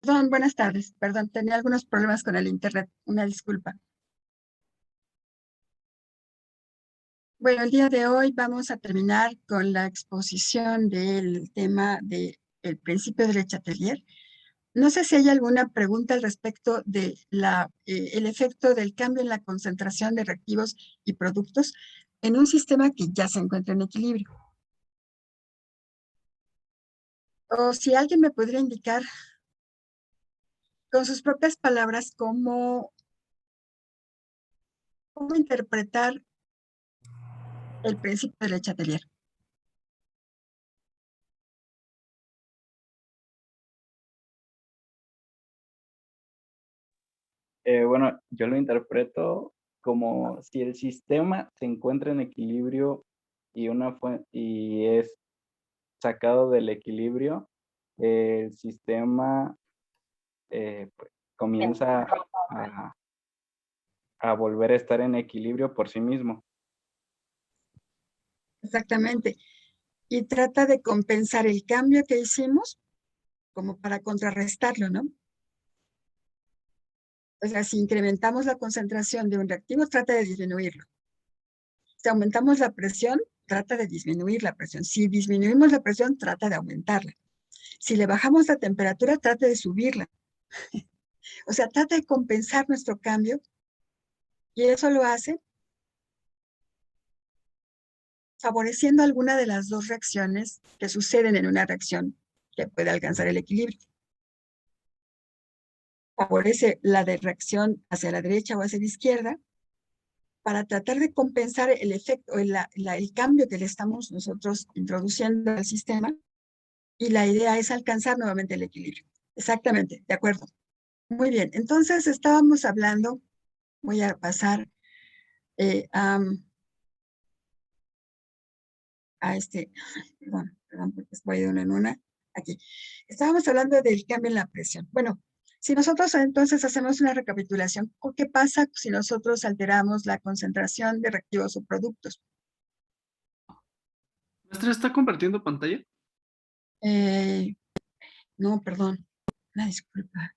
Perdón, buenas tardes. Perdón, tenía algunos problemas con el internet. Una disculpa. Bueno, el día de hoy vamos a terminar con la exposición del tema del principio de Le Chatelier. No sé si hay alguna pregunta al respecto de el efecto del cambio en la concentración de reactivos y productos en un sistema que ya se encuentra en equilibrio. O si alguien me podría indicar con sus propias palabras cómo interpretar el principio de Le Chatelier. Bueno, yo lo interpreto como si el sistema se encuentra en equilibrio y es sacado del equilibrio, el sistema pues, comienza a volver a estar en equilibrio por sí mismo. Exactamente. Y trata de compensar el cambio que hicimos como para contrarrestarlo, ¿no? O sea, si incrementamos la concentración de un reactivo, trata de disminuirlo. Si aumentamos la presión, trata de disminuir la presión. Si disminuimos la presión, trata de aumentarla. Si le bajamos la temperatura, trata de subirla. O sea, trata de compensar nuestro cambio y eso lo hace favoreciendo alguna de las dos reacciones que suceden en una reacción que puede alcanzar el equilibrio. Favorece la de reacción hacia la derecha o hacia la izquierda para tratar de compensar el efecto, el cambio que le estamos nosotros introduciendo al sistema, y la idea es alcanzar nuevamente el equilibrio. Exactamente, de acuerdo. Muy bien, entonces estábamos hablando, voy a pasar perdón, porque voy de una en una, aquí. Estábamos hablando del cambio en la presión. Bueno, si nosotros entonces hacemos una recapitulación, ¿qué pasa si nosotros alteramos la concentración de reactivos o productos? ¿Maestra está compartiendo pantalla? No, perdón, una disculpa.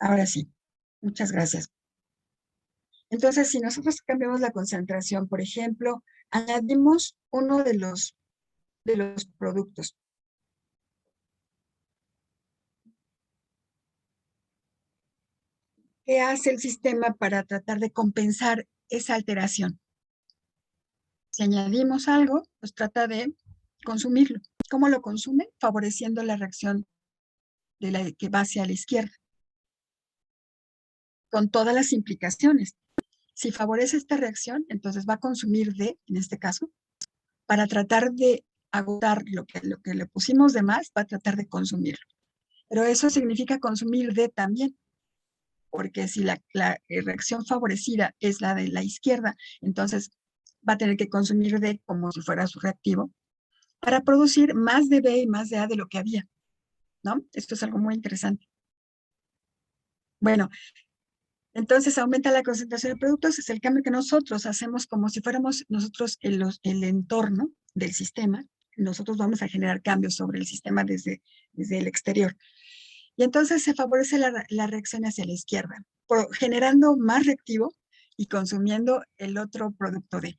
Ahora sí, muchas gracias. Entonces, si nosotros cambiamos la concentración, por ejemplo, añadimos uno de los productos. ¿Qué hace el sistema para tratar de compensar esa alteración? Si añadimos algo, pues trata de consumirlo. ¿Cómo lo consume? Favoreciendo la reacción que va hacia la izquierda, con todas las implicaciones. Si favorece esta reacción, entonces va a consumir D, en este caso, para tratar de agotar lo que le pusimos de más, va a tratar de consumirlo. Pero eso significa consumir D también, porque si la reacción favorecida es la de la izquierda, entonces va a tener que consumir D como si fuera su reactivo para producir más de B y más de A de lo que había, ¿no? Esto es algo muy interesante. Bueno, entonces aumenta la concentración de productos, es el cambio que nosotros hacemos como si fuéramos nosotros el entorno del sistema. Nosotros vamos a generar cambios sobre el sistema desde el exterior. Y entonces se favorece la reacción hacia la izquierda, generando más reactivo y consumiendo el otro producto D.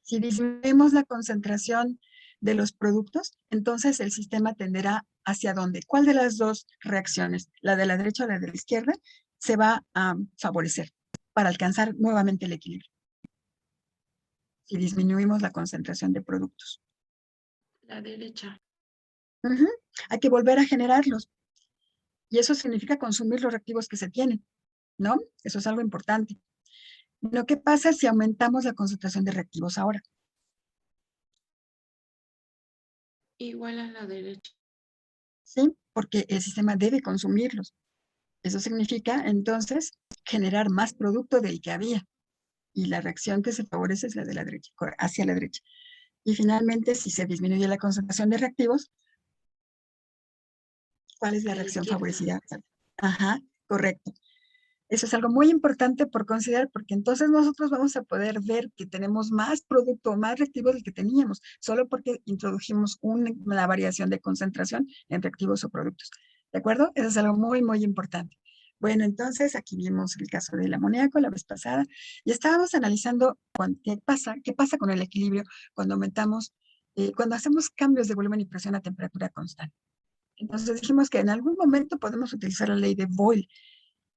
Si disminuimos la concentración de los productos, entonces el sistema tenderá hacia dónde. ¿Cuál de las dos reacciones, la de la derecha o la de la izquierda, se va a favorecer para alcanzar nuevamente el equilibrio? Si disminuimos la concentración de productos. La derecha. Hay que volver a generarlos. Y eso significa consumir los reactivos que se tienen, ¿no? Eso es algo importante. Lo que pasa si aumentamos la concentración de reactivos ahora. igual a la derecha. ¿sí? Porque el sistema debe consumirlos. Eso significa, entonces, generar más producto del que había. Y la reacción que se favorece es la de la derecha, hacia la derecha. Y finalmente, si se disminuye la concentración de reactivos, ¿cuál es la A la reacción izquierda. favorecida? Ajá, correcto. Eso es algo muy importante por considerar, porque entonces nosotros vamos a poder ver que tenemos más producto, más reactivos del que teníamos, solo porque introdujimos una variación de concentración en reactivos o productos. ¿De acuerdo? Eso es algo muy, muy importante. Bueno, entonces aquí vimos el caso del amoníaco la vez pasada y estábamos analizando qué pasa con el equilibrio cuando aumentamos, cuando hacemos cambios de volumen y presión a temperatura constante. Entonces dijimos que en algún momento podemos utilizar la ley de Boyle.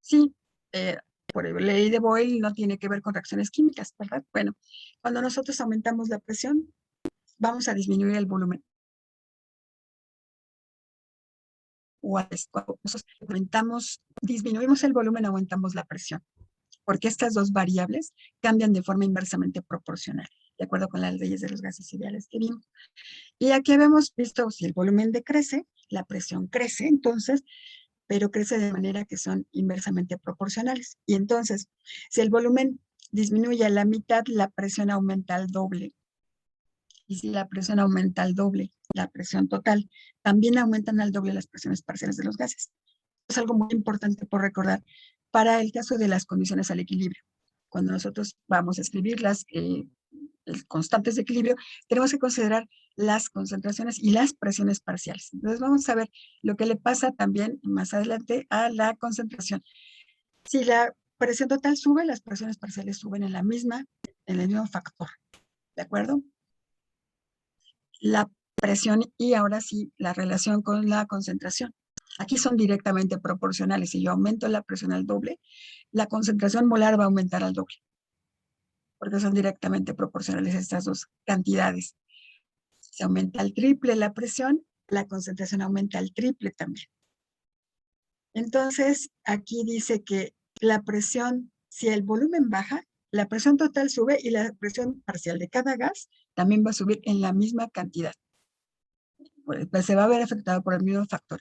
Sí, eh, por la ley de Boyle no tiene que ver con reacciones químicas, ¿verdad? Bueno, cuando nosotros aumentamos la presión, vamos a disminuir el volumen. O cuando nosotros disminuimos el volumen, aumentamos la presión. Porque estas dos variables cambian de forma inversamente proporcional, de acuerdo con las leyes de los gases ideales que vimos. Y aquí habíamos visto, si el volumen decrece, la presión crece, entonces, pero crece de manera que son inversamente proporcionales. Y entonces, si el volumen disminuye a la mitad, la presión aumenta al doble. Y si la presión aumenta al doble, la presión total, también aumentan al doble las presiones parciales de los gases. Es algo muy importante por recordar para el caso de las condiciones al equilibrio. Cuando nosotros vamos a escribir las constantes de equilibrio, tenemos que considerar las concentraciones y las presiones parciales. Entonces vamos a ver lo que le pasa también más adelante a la concentración. Si la presión total sube, las presiones parciales suben en el mismo factor. ¿De acuerdo? La presión y ahora sí la relación con la concentración. Aquí son directamente proporcionales. Si yo aumento la presión al doble, la concentración molar va a aumentar al doble, porque son directamente proporcionales estas dos cantidades. Si aumenta al triple la presión, la concentración aumenta al triple también. Entonces, aquí dice que la presión, si el volumen baja, la presión total sube y la presión parcial de cada gas también va a subir en la misma cantidad. Pues se va a ver afectado por el mismo factor.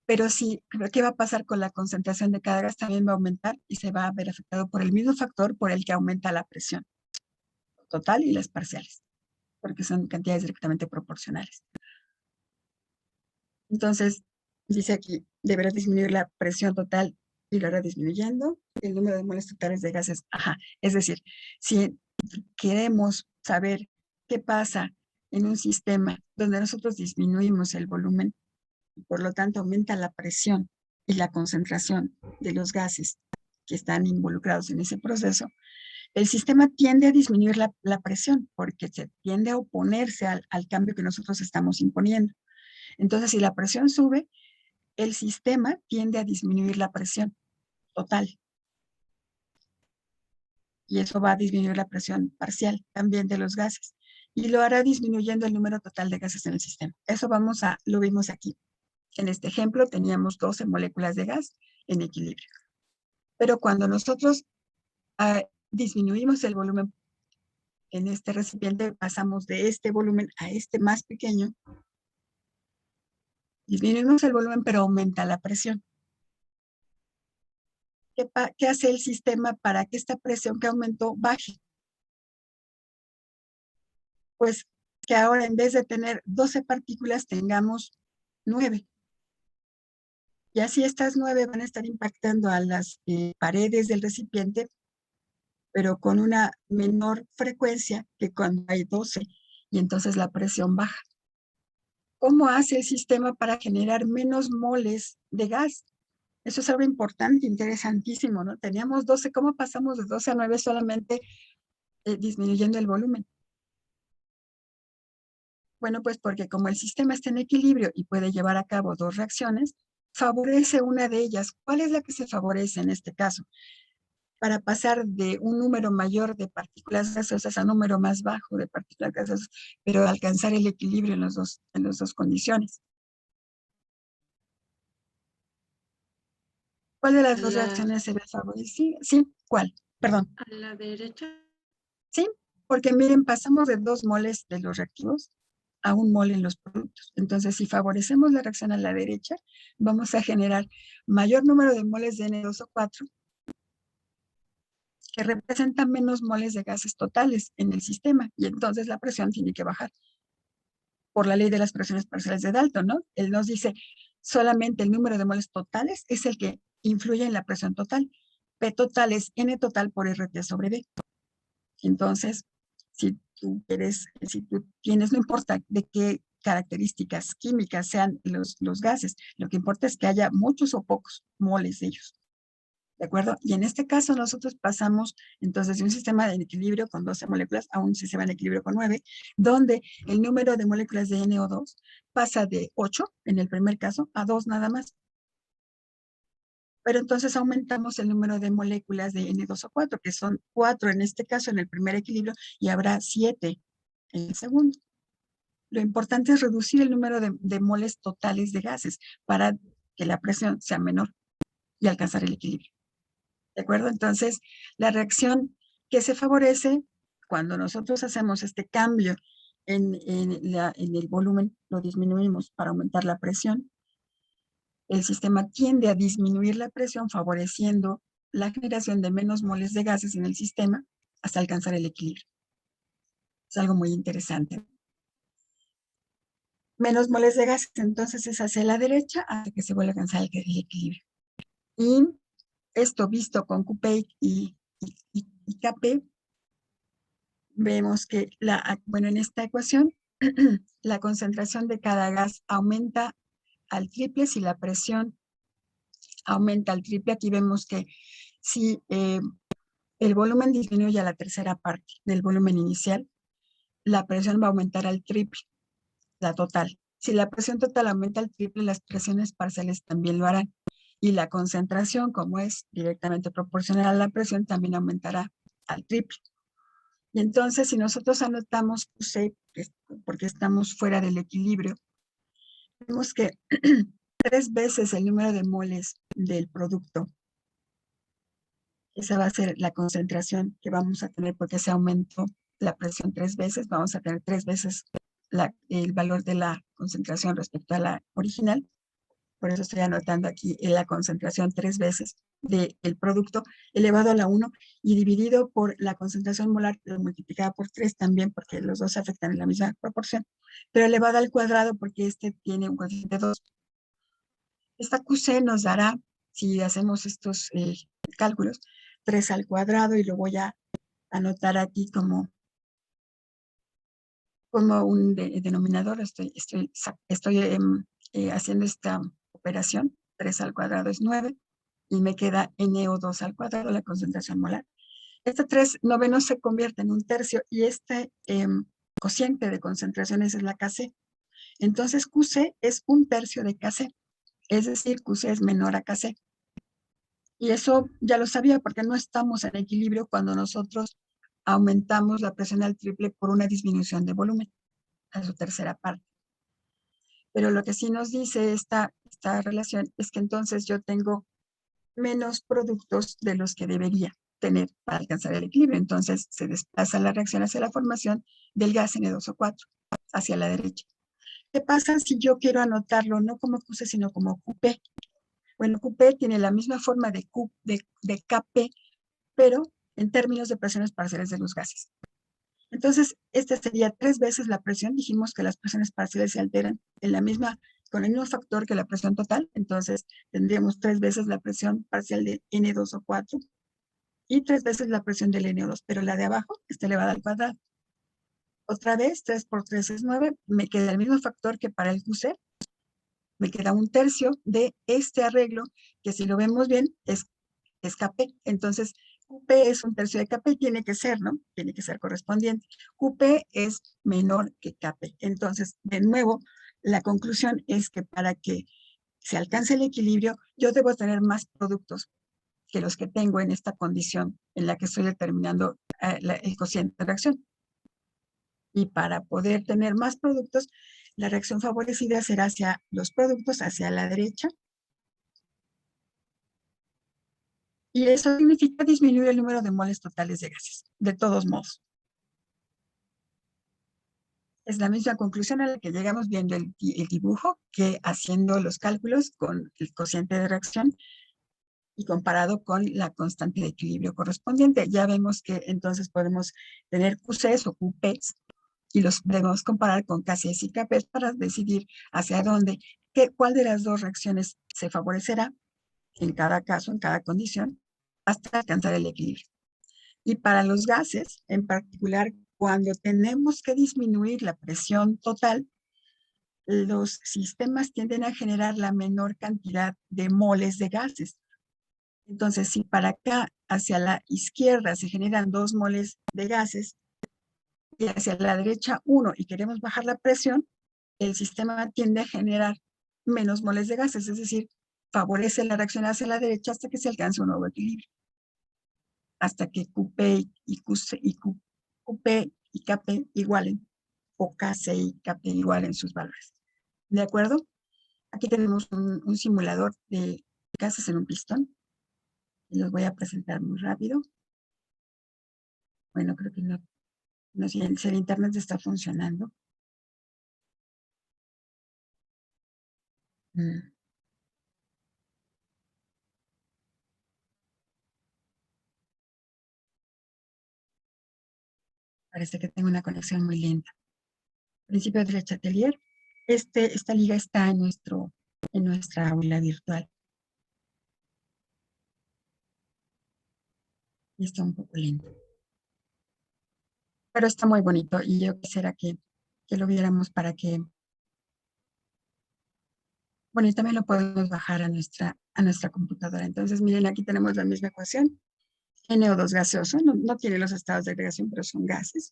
Pero sí, ¿qué va a pasar con la concentración de cada gas? También va a aumentar y se va a ver afectado por el mismo factor por el que aumenta la presión total y las parciales, porque son cantidades directamente proporcionales. Entonces, dice aquí, deberá disminuir la presión total y lo hará disminuyendo el número de moles totales de gases. Ajá, es decir, si queremos saber qué pasa en un sistema donde nosotros disminuimos el volumen y por lo tanto aumenta la presión y la concentración de los gases que están involucrados en ese proceso, el sistema tiende a disminuir la presión porque se tiende a oponerse al cambio que nosotros estamos imponiendo. Entonces, si la presión sube, el sistema tiende a disminuir la presión total. Y eso va a disminuir la presión parcial también de los gases. Y lo hará disminuyendo el número total de gases en el sistema. Eso lo vimos aquí. En este ejemplo teníamos 12 moléculas de gas en equilibrio. Pero cuando nosotros disminuimos el volumen en este recipiente, pasamos de este volumen a este más pequeño, disminuimos el volumen, pero aumenta la presión. ¿Qué hace el sistema para que esta presión que aumentó baje? Pues que ahora en vez de tener 12 partículas, tengamos 9. Y así estas 9 van a estar impactando a las paredes del recipiente, pero con una menor frecuencia que cuando hay 12, y entonces la presión baja. ¿Cómo hace el sistema para generar menos moles de gas? Eso es algo importante, interesantísimo, ¿no? Teníamos 12, ¿cómo pasamos de 12 a 9 solamente disminuyendo el volumen? Bueno, pues porque como el sistema está en equilibrio y puede llevar a cabo dos reacciones, favorece una de ellas. ¿Cuál es la que se favorece en este caso? Para pasar de un número mayor de partículas gasosas a un número más bajo de partículas gasosas, pero alcanzar el equilibrio en las dos condiciones. ¿Cuál de las dos reacciones se ve favorecida? Sí, ¿cuál? Perdón. A la derecha. Sí, porque miren, pasamos de 2 moles de los reactivos a 1 mol en los productos. Entonces, si favorecemos la reacción a la derecha, vamos a generar mayor número de moles de N2O4, que representa menos moles de gases totales en el sistema, y entonces la presión tiene que bajar por la ley de las presiones parciales de Dalton, ¿no? Él nos dice, solamente el número de moles totales es el que influye en la presión total. P total es N total por RT sobre D. Entonces, si tú tienes, no importa de qué características químicas sean los gases, lo que importa es que haya muchos o pocos moles de ellos. ¿De acuerdo? Y en este caso nosotros pasamos entonces de un sistema de equilibrio con 12 moléculas a un sistema de equilibrio con 9, donde el número de moléculas de NO2 pasa de 8 en el primer caso a 2 nada más. Pero entonces aumentamos el número de moléculas de N2O4, que son 4 en este caso en el primer equilibrio, y habrá 7 en el segundo. Lo importante es reducir el número de moles totales de gases para que la presión sea menor y alcanzar el equilibrio. ¿De acuerdo? Entonces, la reacción que se favorece cuando nosotros hacemos este cambio en el volumen, lo disminuimos para aumentar la presión. El sistema tiende a disminuir la presión favoreciendo la generación de menos moles de gases en el sistema hasta alcanzar el equilibrio. Es algo muy interesante. Menos moles de gases, entonces es hacia la derecha hasta que se vuelva a alcanzar el equilibrio. Y esto visto con QP y KP, vemos que en esta ecuación la concentración de cada gas aumenta al triple si la presión aumenta al triple. Aquí vemos que si el volumen disminuye a la tercera parte del volumen inicial, la presión va a aumentar al triple, la total. Si la presión total aumenta al triple, las presiones parciales también lo harán. Y la concentración, como es directamente proporcional a la presión, también aumentará al triple. Y entonces, si nosotros anotamos QC, porque estamos fuera del equilibrio, vemos que 3 veces el número de moles del producto, esa va a ser la concentración que vamos a tener porque se aumentó la presión 3 veces, vamos a tener 3 veces el valor de la concentración respecto a la original. Por eso estoy anotando aquí la concentración 3 veces del producto elevado a la 1 y dividido por la concentración molar multiplicada por 3 también, porque los dos se afectan en la misma proporción, pero elevado al cuadrado porque este tiene un coeficiente 2. Esta QC nos dará, si hacemos estos cálculos, 3 al cuadrado, y lo voy a anotar aquí como un denominador. Estoy haciendo esta operación. 3 al cuadrado es 9, y me queda NO2 al cuadrado, la concentración molar. Este 3 novenos se convierte en un tercio, y este cociente de concentraciones es la Kc. Entonces QC es un tercio de Kc, es decir, QC es menor a Kc. Y eso ya lo sabía porque no estamos en equilibrio cuando nosotros aumentamos la presión al triple por una disminución de volumen a su tercera parte. Pero lo que sí nos dice esta relación es que entonces yo tengo menos productos de los que debería tener para alcanzar el equilibrio. Entonces se desplaza la reacción hacia la formación del gas N2O4, hacia la derecha. ¿Qué pasa si yo quiero anotarlo no como QC, sino como QP? Bueno, QP tiene la misma forma de KP, pero en términos de presiones parciales de los gases. Entonces, esta sería 3 veces la presión. Dijimos que las presiones parciales se alteran con el mismo factor que la presión total. Entonces, tendríamos 3 veces la presión parcial de N2O4 y 3 veces la presión del NO2, pero la de abajo está elevada al cuadrado. Otra vez, 3 por 3 es 9. Me queda el mismo factor que para el QC. Me queda un tercio de este arreglo, que si lo vemos bien, es KP. Entonces, QP es un tercio de KP, tiene que ser, ¿no? Tiene que ser correspondiente. QP es menor que KP. Entonces, de nuevo, la conclusión es que para que se alcance el equilibrio, yo debo tener más productos que los que tengo en esta condición en la que estoy determinando el cociente de reacción. Y para poder tener más productos, la reacción favorecida será hacia los productos, hacia la derecha. Y eso significa disminuir el número de moles totales de gases, de todos modos. Es la misma conclusión a la que llegamos viendo el dibujo que haciendo los cálculos con el cociente de reacción y comparado con la constante de equilibrio correspondiente. Ya vemos que entonces podemos tener QCs o QPs y los debemos comparar con KCs y KPs para decidir hacia dónde, cuál de las dos reacciones se favorecerá en cada caso, en cada condición, hasta alcanzar el equilibrio. Y para los gases, en particular, cuando tenemos que disminuir la presión total, los sistemas tienden a generar la menor cantidad de moles de gases. Entonces, si para acá, hacia la izquierda, se generan 2 moles de gases y hacia la derecha 1 y queremos bajar la presión, el sistema tiende a generar menos moles de gases, es decir, favorece la reacción hacia la derecha hasta que se alcance un nuevo equilibrio, hasta que QP y QP y KP igualen, o KC y KP igualen sus valores. ¿De acuerdo? Aquí tenemos un simulador de gases en un pistón. Y los voy a presentar muy rápido. Bueno, creo que no sé si el internet está funcionando. Parece que tengo una conexión muy lenta. Principio de Chatelier. Esta liga está en nuestra aula virtual. Y está un poco lento. Pero está muy bonito y yo quisiera que lo viéramos para que... Bueno, y también lo podemos bajar a nuestra computadora. Entonces, miren, aquí tenemos la misma ecuación. NO2 gaseoso, no tiene los estados de agregación, pero son gases.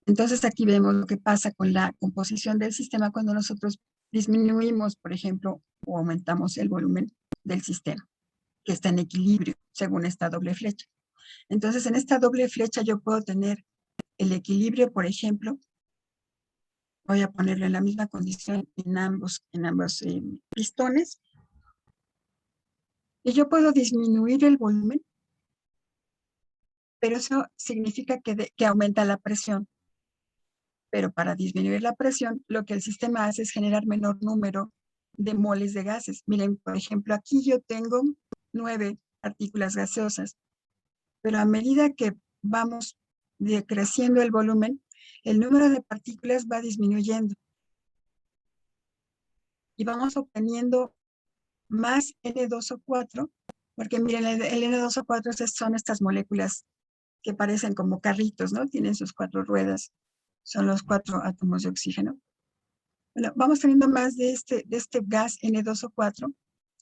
Entonces, aquí vemos lo que pasa con la composición del sistema cuando nosotros disminuimos, por ejemplo, o aumentamos el volumen del sistema, que está en equilibrio, según esta doble flecha. Entonces, en esta doble flecha yo puedo tener el equilibrio, por ejemplo, voy a ponerlo en la misma condición en ambos pistones, y yo puedo disminuir el volumen, pero eso significa que aumenta la presión. Pero para disminuir la presión, lo que el sistema hace es generar menor número de moles de gases. Miren, por ejemplo, aquí yo tengo 9 partículas gaseosas, pero a medida que vamos decreciendo el volumen, el número de partículas va disminuyendo. Y vamos obteniendo más N2O4, porque miren, el N2O4 son estas moléculas que parecen como carritos, ¿no? Tienen sus 4 ruedas. Son los 4 átomos de oxígeno. Bueno, vamos teniendo más de este gas N2O4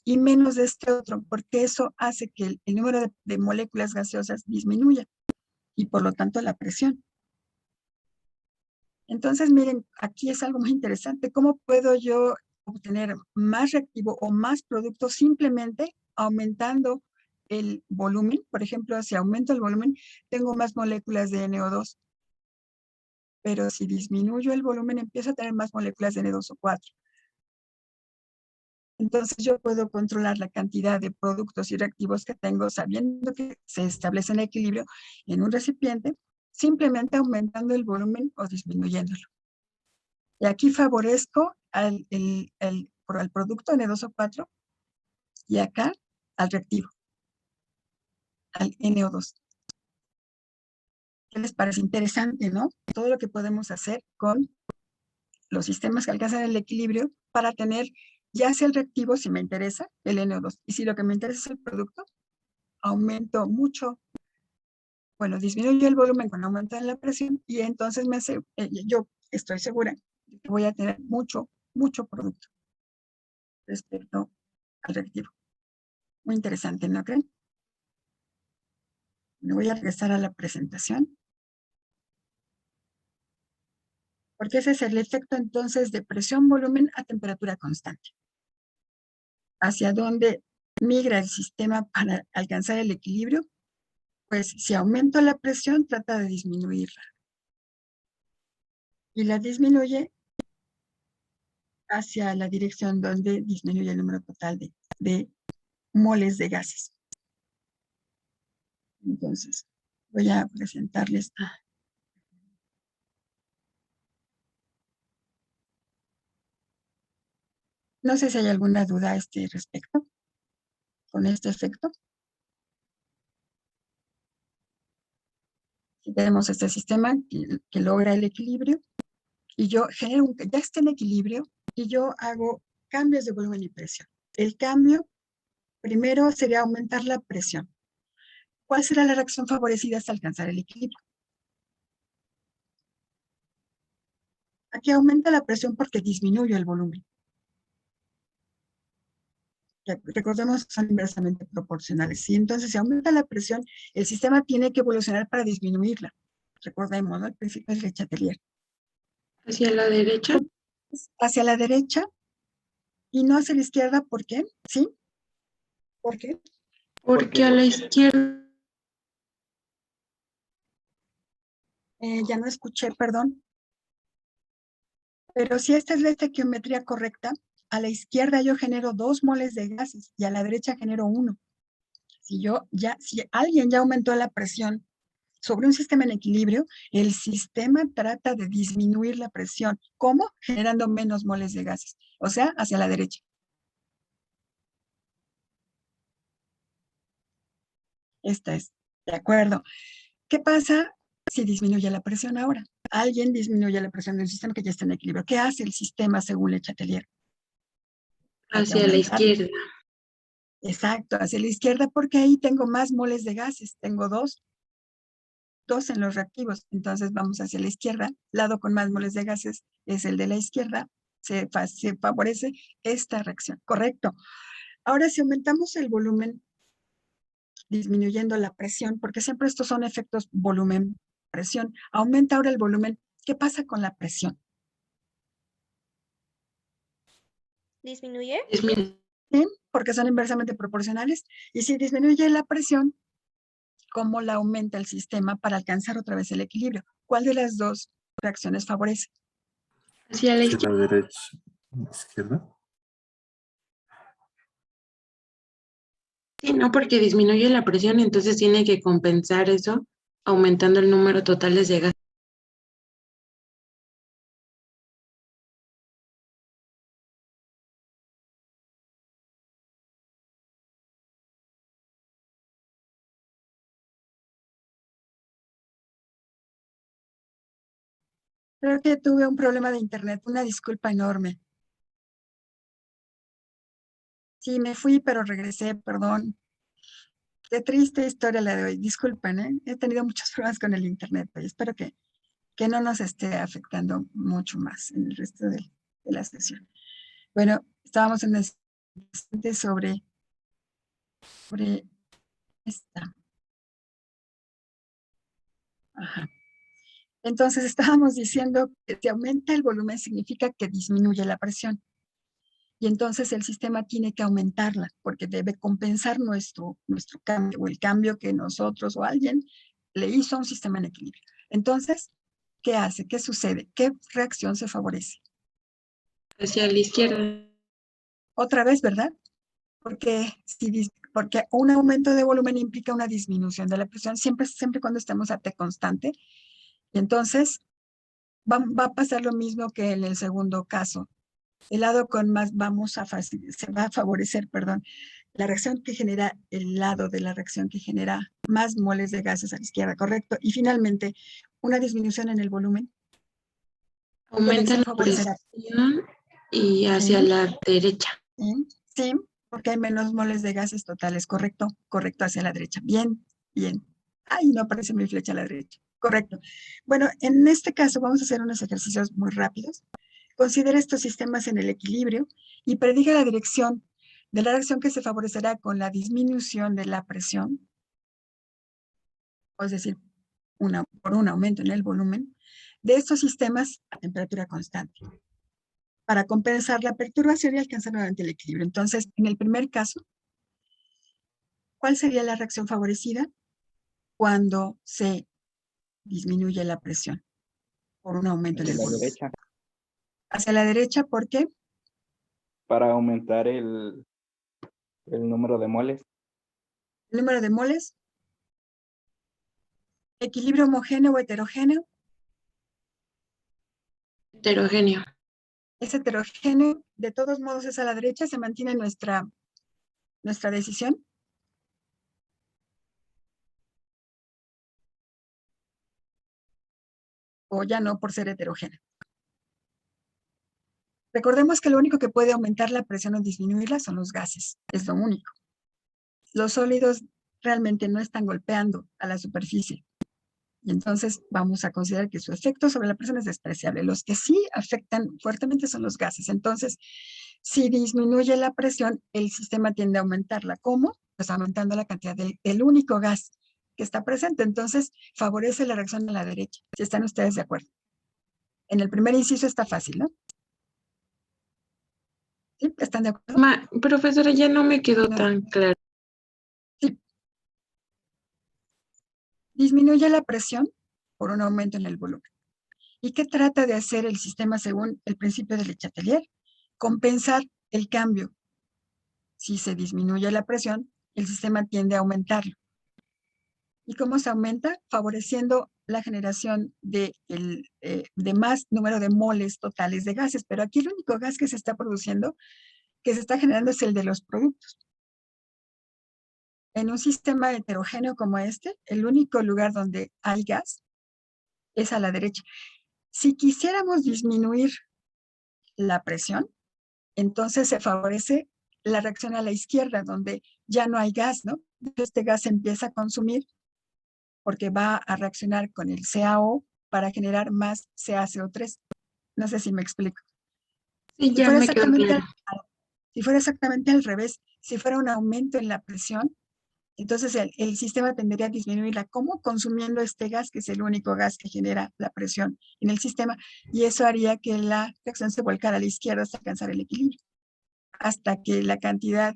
y menos de este otro, porque eso hace que el número de moléculas gaseosas disminuya y por lo tanto la presión. Entonces, miren, aquí es algo muy interesante. ¿Cómo puedo yo obtener más reactivo o más producto simplemente aumentando el volumen? Por ejemplo, si aumento el volumen, tengo más moléculas de NO2. Pero si disminuyo el volumen, empiezo a tener más moléculas de N2O4. Entonces yo puedo controlar la cantidad de productos y reactivos que tengo sabiendo que se establece en equilibrio en un recipiente, simplemente aumentando el volumen o disminuyéndolo. Y aquí favorezco al producto N2O4 y acá al reactivo, al NO2. ¿Qué les parece? Interesante, ¿no? Todo lo que podemos hacer con los sistemas que alcanzan el equilibrio para tener ya sea el reactivo, si me interesa, el NO2. Y si lo que me interesa es el producto, aumento mucho, bueno, disminuyo el volumen con aumento en la presión y entonces yo estoy segura de que voy a tener mucho producto respecto al reactivo. Muy interesante, ¿no creen? Me voy a regresar a la presentación. Porque ese es el efecto entonces de presión-volumen a temperatura constante. ¿Hacia dónde migra el sistema para alcanzar el equilibrio? Pues si aumento la presión, trata de disminuirla. Y la disminuye hacia la dirección donde disminuye el número total de moles de gases. Entonces, voy a presentarles. No sé si hay alguna duda a este respecto, con este efecto. Si tenemos este sistema que logra el equilibrio, y yo genero ya está en equilibrio, y yo hago cambios de volumen y presión. El cambio, primero, sería aumentar la presión. ¿Cuál será la reacción favorecida hasta alcanzar el equilibrio? Aquí aumenta la presión porque disminuye el volumen. Recordemos que son inversamente proporcionales. Si entonces se aumenta la presión, el sistema tiene que evolucionar para disminuirla. Recordemos, ¿no? El principio de Chatelier. Hacia la derecha. Hacia la derecha y no hacia la izquierda, ¿por qué? ¿Sí? ¿Por qué? Porque a la izquierda. Ya no escuché, perdón. Pero si esta es la estequiometría correcta, a la izquierda yo genero 2 moles de gases y a la derecha genero 1. Si alguien ya aumentó la presión sobre un sistema en equilibrio, el sistema trata de disminuir la presión. ¿Cómo? Generando menos moles de gases, o sea, hacia la derecha. Esta es, de acuerdo. ¿Qué pasa si disminuye la presión ahora? Alguien disminuye la presión de un sistema que ya está en equilibrio. ¿Qué hace el sistema según Le Chatelier? Hacia la izquierda. Exacto, hacia la izquierda porque ahí tengo más moles de gases. Tengo dos en los reactivos. Entonces vamos hacia la izquierda. Lado con más moles de gases es el de la izquierda. Se favorece esta reacción. Correcto. Ahora, si aumentamos el volumen disminuyendo la presión, porque siempre estos son efectos volumen-presión, aumenta ahora el volumen. ¿Qué pasa con la presión? ¿Disminuye? Disminuye. ¿Sí? Porque son inversamente proporcionales. Y si disminuye la presión, ¿cómo la aumenta el sistema para alcanzar otra vez el equilibrio? ¿Cuál de las dos reacciones favorece? Hacia la izquierda. La derecha, izquierda. Sí, no, porque disminuye la presión, entonces tiene que compensar eso aumentando el número total de gases. Creo que tuve un problema de internet, una disculpa enorme. Sí, me fui, pero regresé, perdón. Qué triste historia la de hoy. Disculpen, ¿eh? He tenido muchos problemas con el internet hoy. Espero que no nos esté afectando mucho más en el resto de la sesión. Bueno, estábamos en el sobre esta. Ajá. Entonces estábamos diciendo que si aumenta el volumen significa que disminuye la presión. Y entonces el sistema tiene que aumentarla porque debe compensar nuestro cambio o el cambio que nosotros o alguien le hizo a un sistema en equilibrio. Entonces, ¿qué hace? ¿Qué sucede? ¿Qué reacción se favorece? Hacia la izquierda. Otra vez, ¿verdad? Porque un aumento de volumen implica una disminución de la presión siempre cuando estemos a T constante. Y entonces va a pasar lo mismo que en el segundo caso. El lado con más se va a favorecer, perdón, la reacción que genera el lado de la reacción que genera más moles de gases a la izquierda, correcto. Y finalmente, una disminución en el volumen. ¿Qué Aumenta reacción la favorecerá? presión y hacia Sí, la derecha. sí, porque hay menos moles de gases totales, correcto, correcto, hacia la derecha. Bien, bien. Ay, no aparece mi flecha a la derecha. Correcto. Bueno, en este caso vamos a hacer unos ejercicios muy rápidos. Considera estos sistemas en el equilibrio y prediga la dirección de la reacción que se favorecerá con la disminución de la presión, es decir, por un aumento en el volumen, de estos sistemas a temperatura constante, para compensar la perturbación y alcanzar nuevamente el equilibrio. Entonces, en el primer caso, ¿cuál sería la reacción favorecida cuando se disminuye la presión por un aumento en Hacia el la volumen? derecha, Hacia la derecha, ¿por qué? para aumentar el número de moles. El número de moles, equilibrio homogéneo o heterogéneo. Heterogéneo. Es heterogéneo, de todos modos es a la derecha, se mantiene nuestra decisión. O ya no por ser heterogéneo. Recordemos que lo único que puede aumentar la presión o disminuirla son los gases, es lo único. Los sólidos realmente no están golpeando a la superficie. Y entonces vamos a considerar que su efecto sobre la presión es despreciable. Los que sí afectan fuertemente son los gases. Entonces, si disminuye la presión, el sistema tiende a aumentarla. ¿Cómo? Pues aumentando la cantidad del único gas que está presente. Entonces, favorece la reacción a la derecha, si están ustedes de acuerdo. En el primer inciso está fácil, ¿no? ¿Sí? ¿Están de acuerdo? Profesora, ya no me quedó No. tan claro. Sí. Disminuye la presión por un aumento en el volumen. ¿Y qué trata de hacer el sistema según el principio de Le Chatelier? Compensar el cambio. Si se disminuye la presión, el sistema tiende a aumentarlo. ¿Y cómo se aumenta? Favoreciendo la generación de más número de moles totales de gases. Pero aquí el único gas que se está produciendo, que se está generando, es el de los productos. En un sistema heterogéneo como este, el único lugar donde hay gas es a la derecha. Si quisiéramos disminuir la presión, entonces se favorece la reacción a la izquierda, donde ya no hay gas, ¿no? Este gas se empieza a consumir porque va a reaccionar con el CaO para generar más CaCO3. No sé si me explico. Sí, Si ya fuera me quedó claro. si fuera exactamente al revés, si fuera un aumento en la presión, entonces el sistema tendería a disminuirla. ¿Cómo? Consumiendo este gas, que es el único gas que genera la presión en el sistema, y eso haría que la reacción se volcara a la izquierda hasta alcanzar el equilibrio, hasta que la cantidad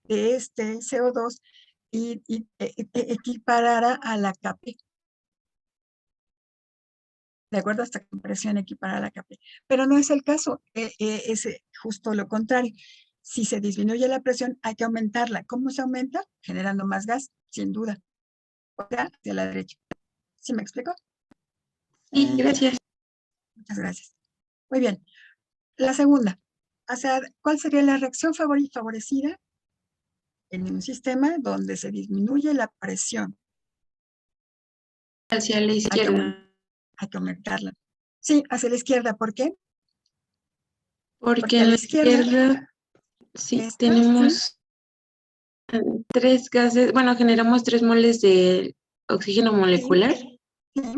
de este CO2 equiparara a la Kp. ¿De acuerdo? Hasta que la presión equipara a la Kp. Pero no es el caso, es justo lo contrario. Si se disminuye la presión, hay que aumentarla. ¿Cómo se aumenta? Generando más gas, sin duda. O sea, hacia la derecha. ¿Sí me explico? Sí, gracias. Muchas gracias. Muy bien. La segunda. ¿Cuál sería la reacción favorecida en un sistema donde se disminuye la presión? Hacia la izquierda. Hay que aumentarla. Sí, hacia la izquierda. ¿Por qué? Porque a en la la izquierda izquierda, sí, esta, tenemos 3 gases, bueno, generamos 3 moles de oxígeno molecular sí,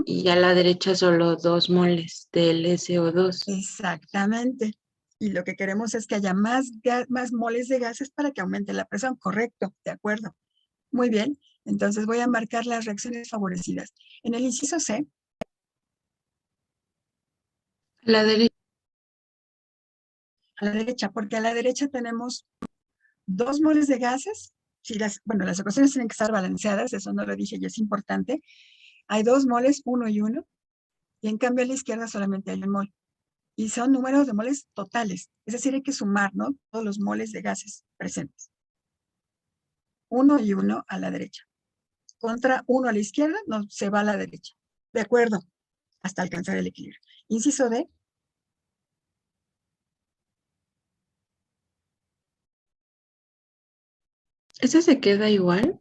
y a la derecha solo 2 moles del SO2. exactamente. Y lo que queremos es que haya más moles de gases para que aumente la presión. Correcto, de acuerdo. Muy bien. Entonces voy a marcar las reacciones favorecidas. En el inciso C, A la derecha. a la derecha, porque a la derecha tenemos 2 moles de gases. Si las ecuaciones tienen que estar balanceadas, eso no lo dije y es importante. Hay 2 moles, 1 y 1, y en cambio a la izquierda solamente hay 1 mol. Y son números de moles totales, es decir, hay que sumar, ¿no? Todos los moles de gases presentes. 1 y 1 a la derecha. Contra 1 a la izquierda, no, se va a la derecha. De acuerdo, hasta alcanzar el equilibrio. Inciso D. ¿Ese se queda igual?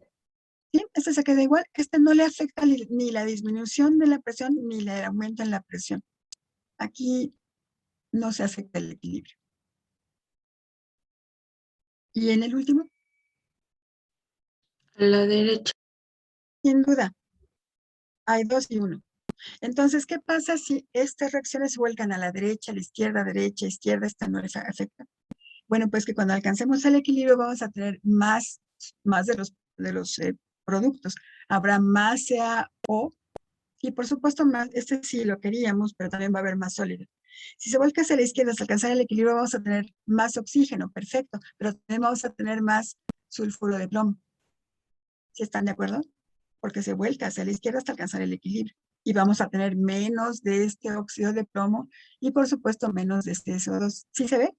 ¿Sí? Este se queda igual. Este no le afecta ni la disminución de la presión ni el aumento en la presión. Aquí no se afecta el equilibrio. Y en el último, A la derecha. sin duda, hay 2 y 1. Entonces, ¿qué pasa si estas reacciones se vuelcan a la derecha, derecha, izquierda? Esta no les afecta. Bueno, pues que cuando alcancemos el equilibrio vamos a tener más de los productos. Habrá más CaO y por supuesto más, este sí lo queríamos, pero también va a haber más sólido. Si se vuelca hacia la izquierda hasta alcanzar el equilibrio vamos a tener más oxígeno, perfecto, pero también vamos a tener más sulfuro de plomo. ¿Sí están de acuerdo? Porque se vuelca hacia la izquierda hasta alcanzar el equilibrio. Y vamos a tener menos de este óxido de plomo y por supuesto menos de este CO2. ¿Sí se ve?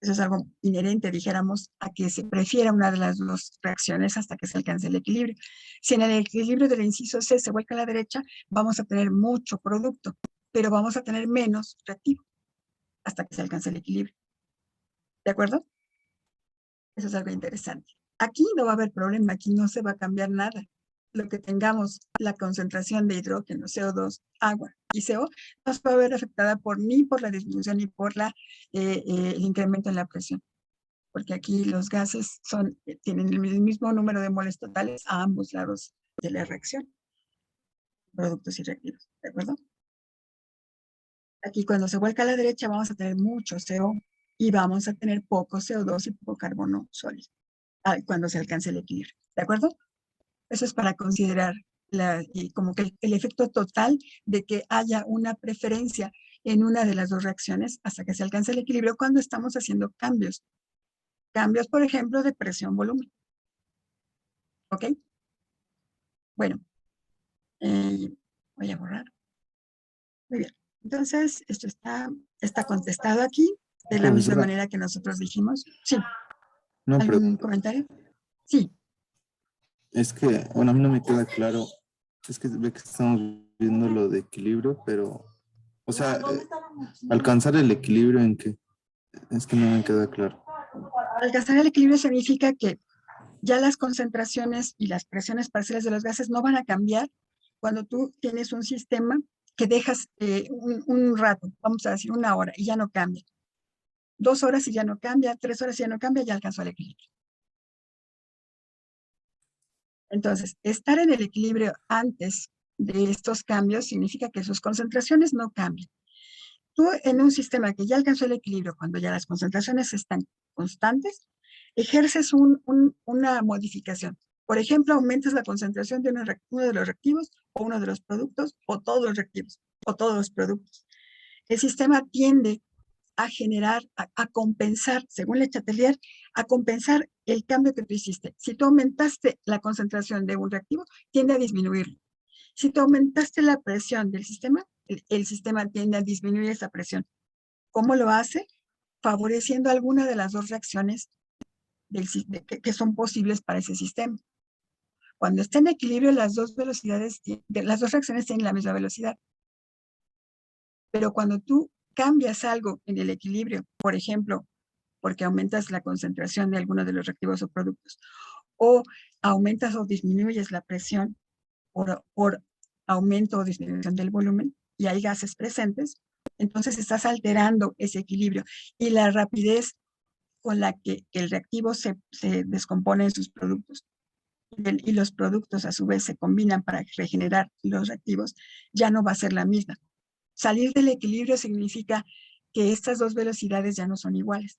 Eso es algo inherente, dijéramos, a que se prefiera una de las dos reacciones hasta que se alcance el equilibrio. Si en el equilibrio del inciso C se vuelca a la derecha, vamos a tener mucho producto, pero vamos a tener menos reactivo. hasta que se alcance el equilibrio. ¿De acuerdo? Eso es algo interesante. Aquí no va a haber problema, aquí no se va a cambiar nada. Lo que tengamos, la concentración de hidrógeno, CO2, agua y CO, no se va a ver afectada ni por la disminución ni por el incremento en la presión. Porque aquí los gases tienen el mismo número de moles totales a ambos lados de la reacción. Productos y reactivos, ¿de acuerdo? Aquí cuando se vuelca a la derecha vamos a tener mucho CO y vamos a tener poco CO2 y poco carbono sólido cuando se alcance el equilibrio, ¿de acuerdo? Eso es para considerar como que el efecto total de que haya una preferencia en una de las dos reacciones hasta que se alcance el equilibrio cuando estamos haciendo cambios. Cambios, por ejemplo, de presión-volumen. ¿Ok? Bueno, voy a borrar. Muy bien. Entonces, esto está contestado aquí de la misma Profesora, manera que nosotros dijimos. Sí. una ¿Algún pregunta. comentario? Sí. Es que, bueno, a mí no me queda claro. Es que ve que estamos viendo lo de equilibrio, pero, o sea, alcanzar el equilibrio en qué. Es que no me queda claro. Alcanzar el equilibrio significa que ya las concentraciones y las presiones parciales de los gases no van a cambiar cuando tú tienes un sistema que dejas un rato, vamos a decir 1 hora, y ya no cambia. 2 horas y ya no cambia, 3 horas y ya no cambia, ya alcanzó el equilibrio. Entonces, estar en el equilibrio antes de estos cambios significa que sus concentraciones no cambian. Tú en un sistema que ya alcanzó el equilibrio, cuando ya las concentraciones están constantes, ejerces una modificación. Por ejemplo, aumentas la concentración de uno de los reactivos o uno de los productos o todos los reactivos o todos los productos. El sistema tiende a generar, a compensar, según Le Chatelier, a compensar el cambio que tú hiciste. Si tú aumentaste la concentración de un reactivo, tiende a disminuirlo. Si tú aumentaste la presión del sistema, el sistema tiende a disminuir esa presión. ¿Cómo lo hace? Favoreciendo alguna de las dos reacciones que son posibles para ese sistema. Cuando está en equilibrio, las dos reacciones tienen la misma velocidad. Pero cuando tú cambias algo en el equilibrio, por ejemplo, porque aumentas la concentración de alguno de los reactivos o productos, o aumentas o disminuyes la presión por aumento o disminución del volumen, y hay gases presentes, entonces estás alterando ese equilibrio y la rapidez con la que el reactivo se descompone en sus productos y los productos a su vez se combinan para regenerar los reactivos, ya no va a ser la misma. Salir del equilibrio significa que estas dos velocidades ya no son iguales.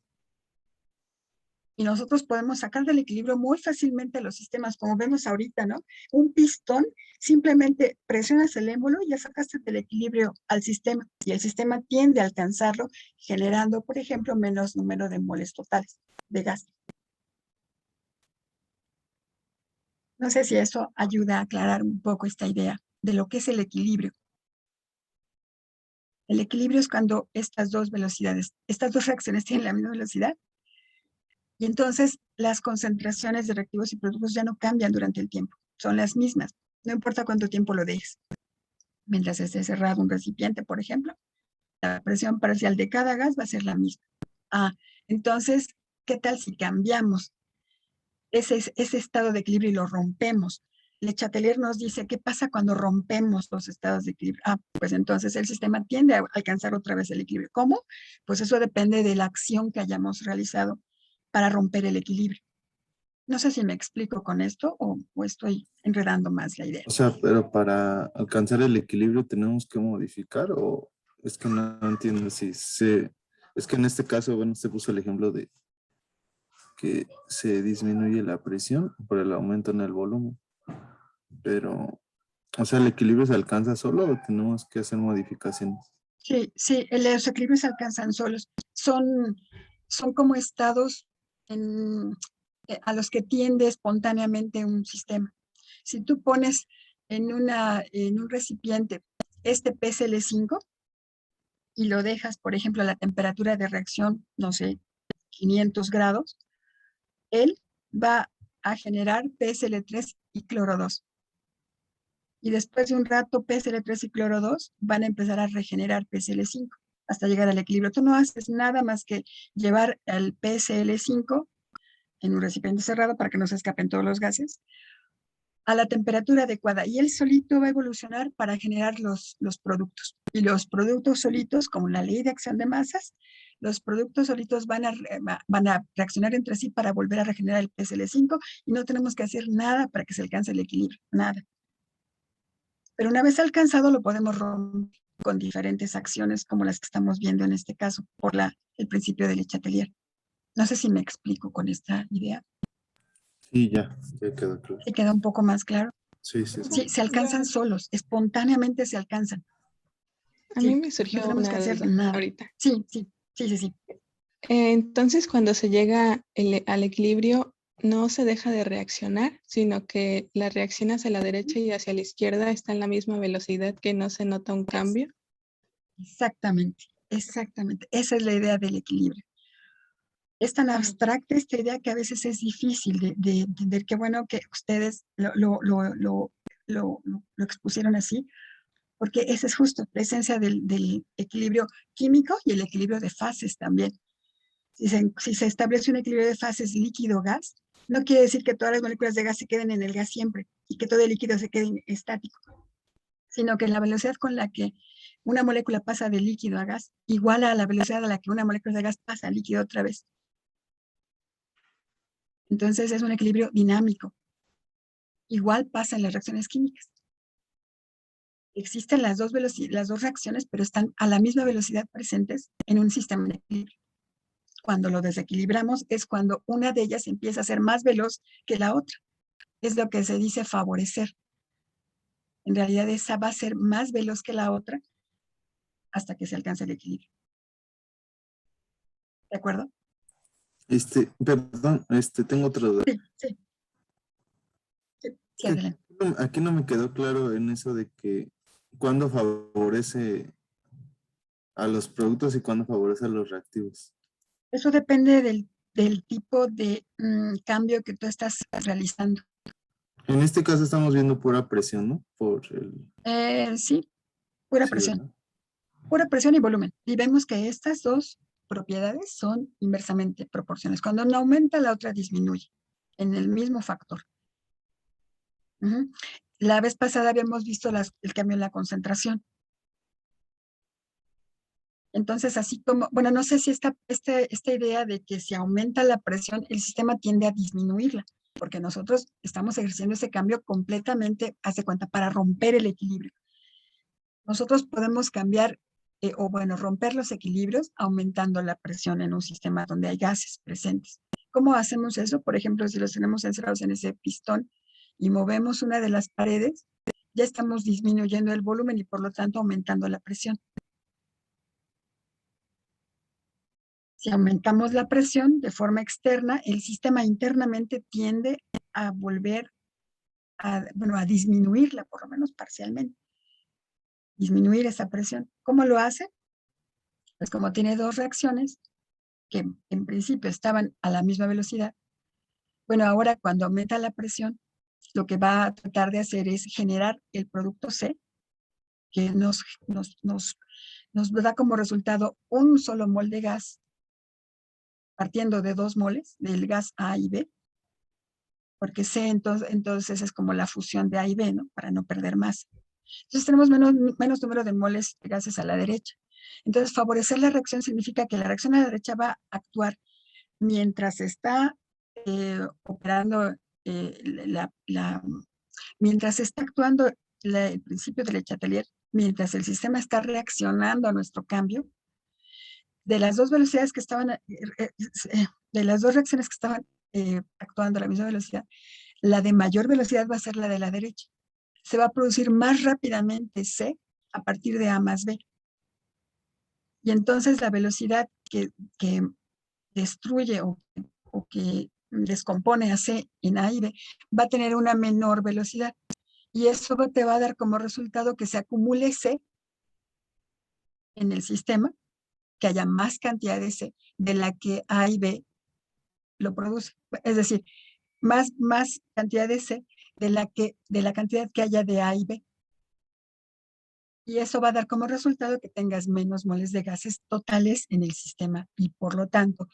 Y nosotros podemos sacar del equilibrio muy fácilmente los sistemas, como vemos ahorita, ¿no? Un pistón, simplemente presionas el émbolo y ya sacaste del equilibrio al sistema, y el sistema tiende a alcanzarlo, generando, por ejemplo, menos número de moles totales de gas. No sé si eso ayuda a aclarar un poco esta idea de lo que es el equilibrio. El equilibrio es cuando estas dos velocidades, estas dos reacciones tienen la misma velocidad, y entonces las concentraciones de reactivos y productos ya no cambian durante el tiempo, son las mismas, no importa cuánto tiempo lo dejes. Mientras esté cerrado un recipiente, por ejemplo, la presión parcial de cada gas va a ser la misma. Entonces, ¿qué tal si cambiamos ese estado de equilibrio y lo rompemos? Le Chatelier nos dice, ¿qué pasa cuando rompemos los estados de equilibrio? Pues entonces el sistema tiende a alcanzar otra vez el equilibrio. ¿Cómo? Pues eso depende de la acción que hayamos realizado para romper el equilibrio. No sé si me explico con esto o estoy enredando más la idea. O sea, pero para alcanzar el equilibrio tenemos que modificar o es que no entiendo si se... Es que en este caso, bueno, se puso el ejemplo de que se disminuye la presión por el aumento en el volumen. Pero, o sea, ¿el equilibrio se alcanza solo o tenemos que hacer modificaciones? Sí, los equilibrios se alcanzan solos. Son como estados a los que tiende espontáneamente un sistema. Si tú pones en un recipiente este PCl5 y lo dejas, por ejemplo, a la temperatura de reacción, no sé, 500 grados, él va a generar PSL3 y cloro 2. Y después de un rato, PSL3 y cloro 2 van a empezar a regenerar PSL5. hasta llegar al equilibrio. Tú no haces nada más que llevar al PSL5 en un recipiente cerrado para que no se escapen todos los gases a la temperatura adecuada y él solito va a evolucionar para generar los productos. Y los productos solitos, como la ley de acción de masas, los productos solitos van a reaccionar entre sí para volver a regenerar el PSL5 y no tenemos que hacer nada para que se alcance el equilibrio, nada. Pero una vez alcanzado lo podemos romper con diferentes acciones como las que estamos viendo en este caso, por el principio de Le Chatelier. No sé si me explico con esta idea. Sí, ya quedó claro. ¿Te queda un poco más claro? Sí. Sí, se alcanzan solos, espontáneamente se alcanzan. A Sí, mí me no surgió tenemos que una hacer duda nada. ahorita. Sí. Entonces, cuando se llega al equilibrio, no se deja de reaccionar, sino que la reacción hacia la derecha y hacia la izquierda está en la misma velocidad, que no se nota un cambio. Exactamente. Esa es la idea del equilibrio. Es tan abstracta esta idea que a veces es difícil de entender. Qué bueno que ustedes lo expusieron así, porque esa es justo la esencia del equilibrio químico y el equilibrio de fases también. Si se establece un equilibrio de fases líquido-gas, no quiere decir que todas las moléculas de gas se queden en el gas siempre y que todo el líquido se quede estático, sino que la velocidad con la que una molécula pasa de líquido a gas igual a la velocidad a la que una molécula de gas pasa a líquido otra vez. Entonces es un equilibrio dinámico. Igual pasa en las reacciones químicas. Existen las dos reacciones, pero están a la misma velocidad presentes en un sistema de equilibrio. Cuando lo desequilibramos es cuando una de ellas empieza a ser más veloz que la otra. Es lo que se dice favorecer. En realidad esa va a ser más veloz que la otra hasta que se alcance el equilibrio. ¿De acuerdo? Perdón, tengo otra duda. Sí, adelante. Aquí no me quedó claro en eso de que cuándo favorece a los productos y cuándo favorece a los reactivos. Eso depende del tipo de cambio que tú estás realizando. En este caso estamos viendo pura presión, ¿no? Sí, pura Sí, presión. ¿verdad? Pura presión y volumen. Y vemos que estas dos propiedades son inversamente proporcionales. Cuando una aumenta, la otra disminuye en el mismo factor. La vez pasada habíamos visto el cambio en la concentración. Entonces, así como, bueno, no sé si esta idea de que si aumenta la presión, el sistema tiende a disminuirla, porque nosotros estamos ejerciendo ese cambio completamente, hace cuenta, para romper el equilibrio. Nosotros podemos cambiar, romper los equilibrios aumentando la presión en un sistema donde hay gases presentes. ¿Cómo hacemos eso? Por ejemplo, si los tenemos encerrados en ese pistón y movemos una de las paredes, ya estamos disminuyendo el volumen y por lo tanto aumentando la presión. Si aumentamos la presión de forma externa, el sistema internamente tiende a volver a disminuirla, por lo menos parcialmente. Disminuir esa presión. ¿Cómo lo hace? Pues como tiene dos reacciones que en principio estaban a la misma velocidad, bueno, ahora cuando aumenta la presión, lo que va a tratar de hacer es generar el producto C, que nos da como resultado un solo mol de gas, partiendo de 2 moles del gas A y B, porque C entonces es como la fusión de A y B, ¿no? Para no perder masa. Entonces tenemos menos número de moles de gases a la derecha. Entonces favorecer la reacción significa que la reacción a la derecha va a actuar mientras está operando, mientras está actuando el principio de Le Chatelier, mientras el sistema está reaccionando a nuestro cambio, de las dos velocidades que estaban, de las dos reacciones que estaban actuando a la misma velocidad, la de mayor velocidad va a ser la de la derecha. Se va a producir más rápidamente C a partir de A más B. Y entonces la velocidad que destruye o que descompone a C en A y B va a tener una menor velocidad. Y eso te va a dar como resultado que se acumule C en el sistema, que haya más cantidad de C de la que A y B lo produce. Es decir, más cantidad de C de la cantidad que haya de A y B. Y eso va a dar como resultado que tengas menos moles de gases totales en el sistema y por lo tanto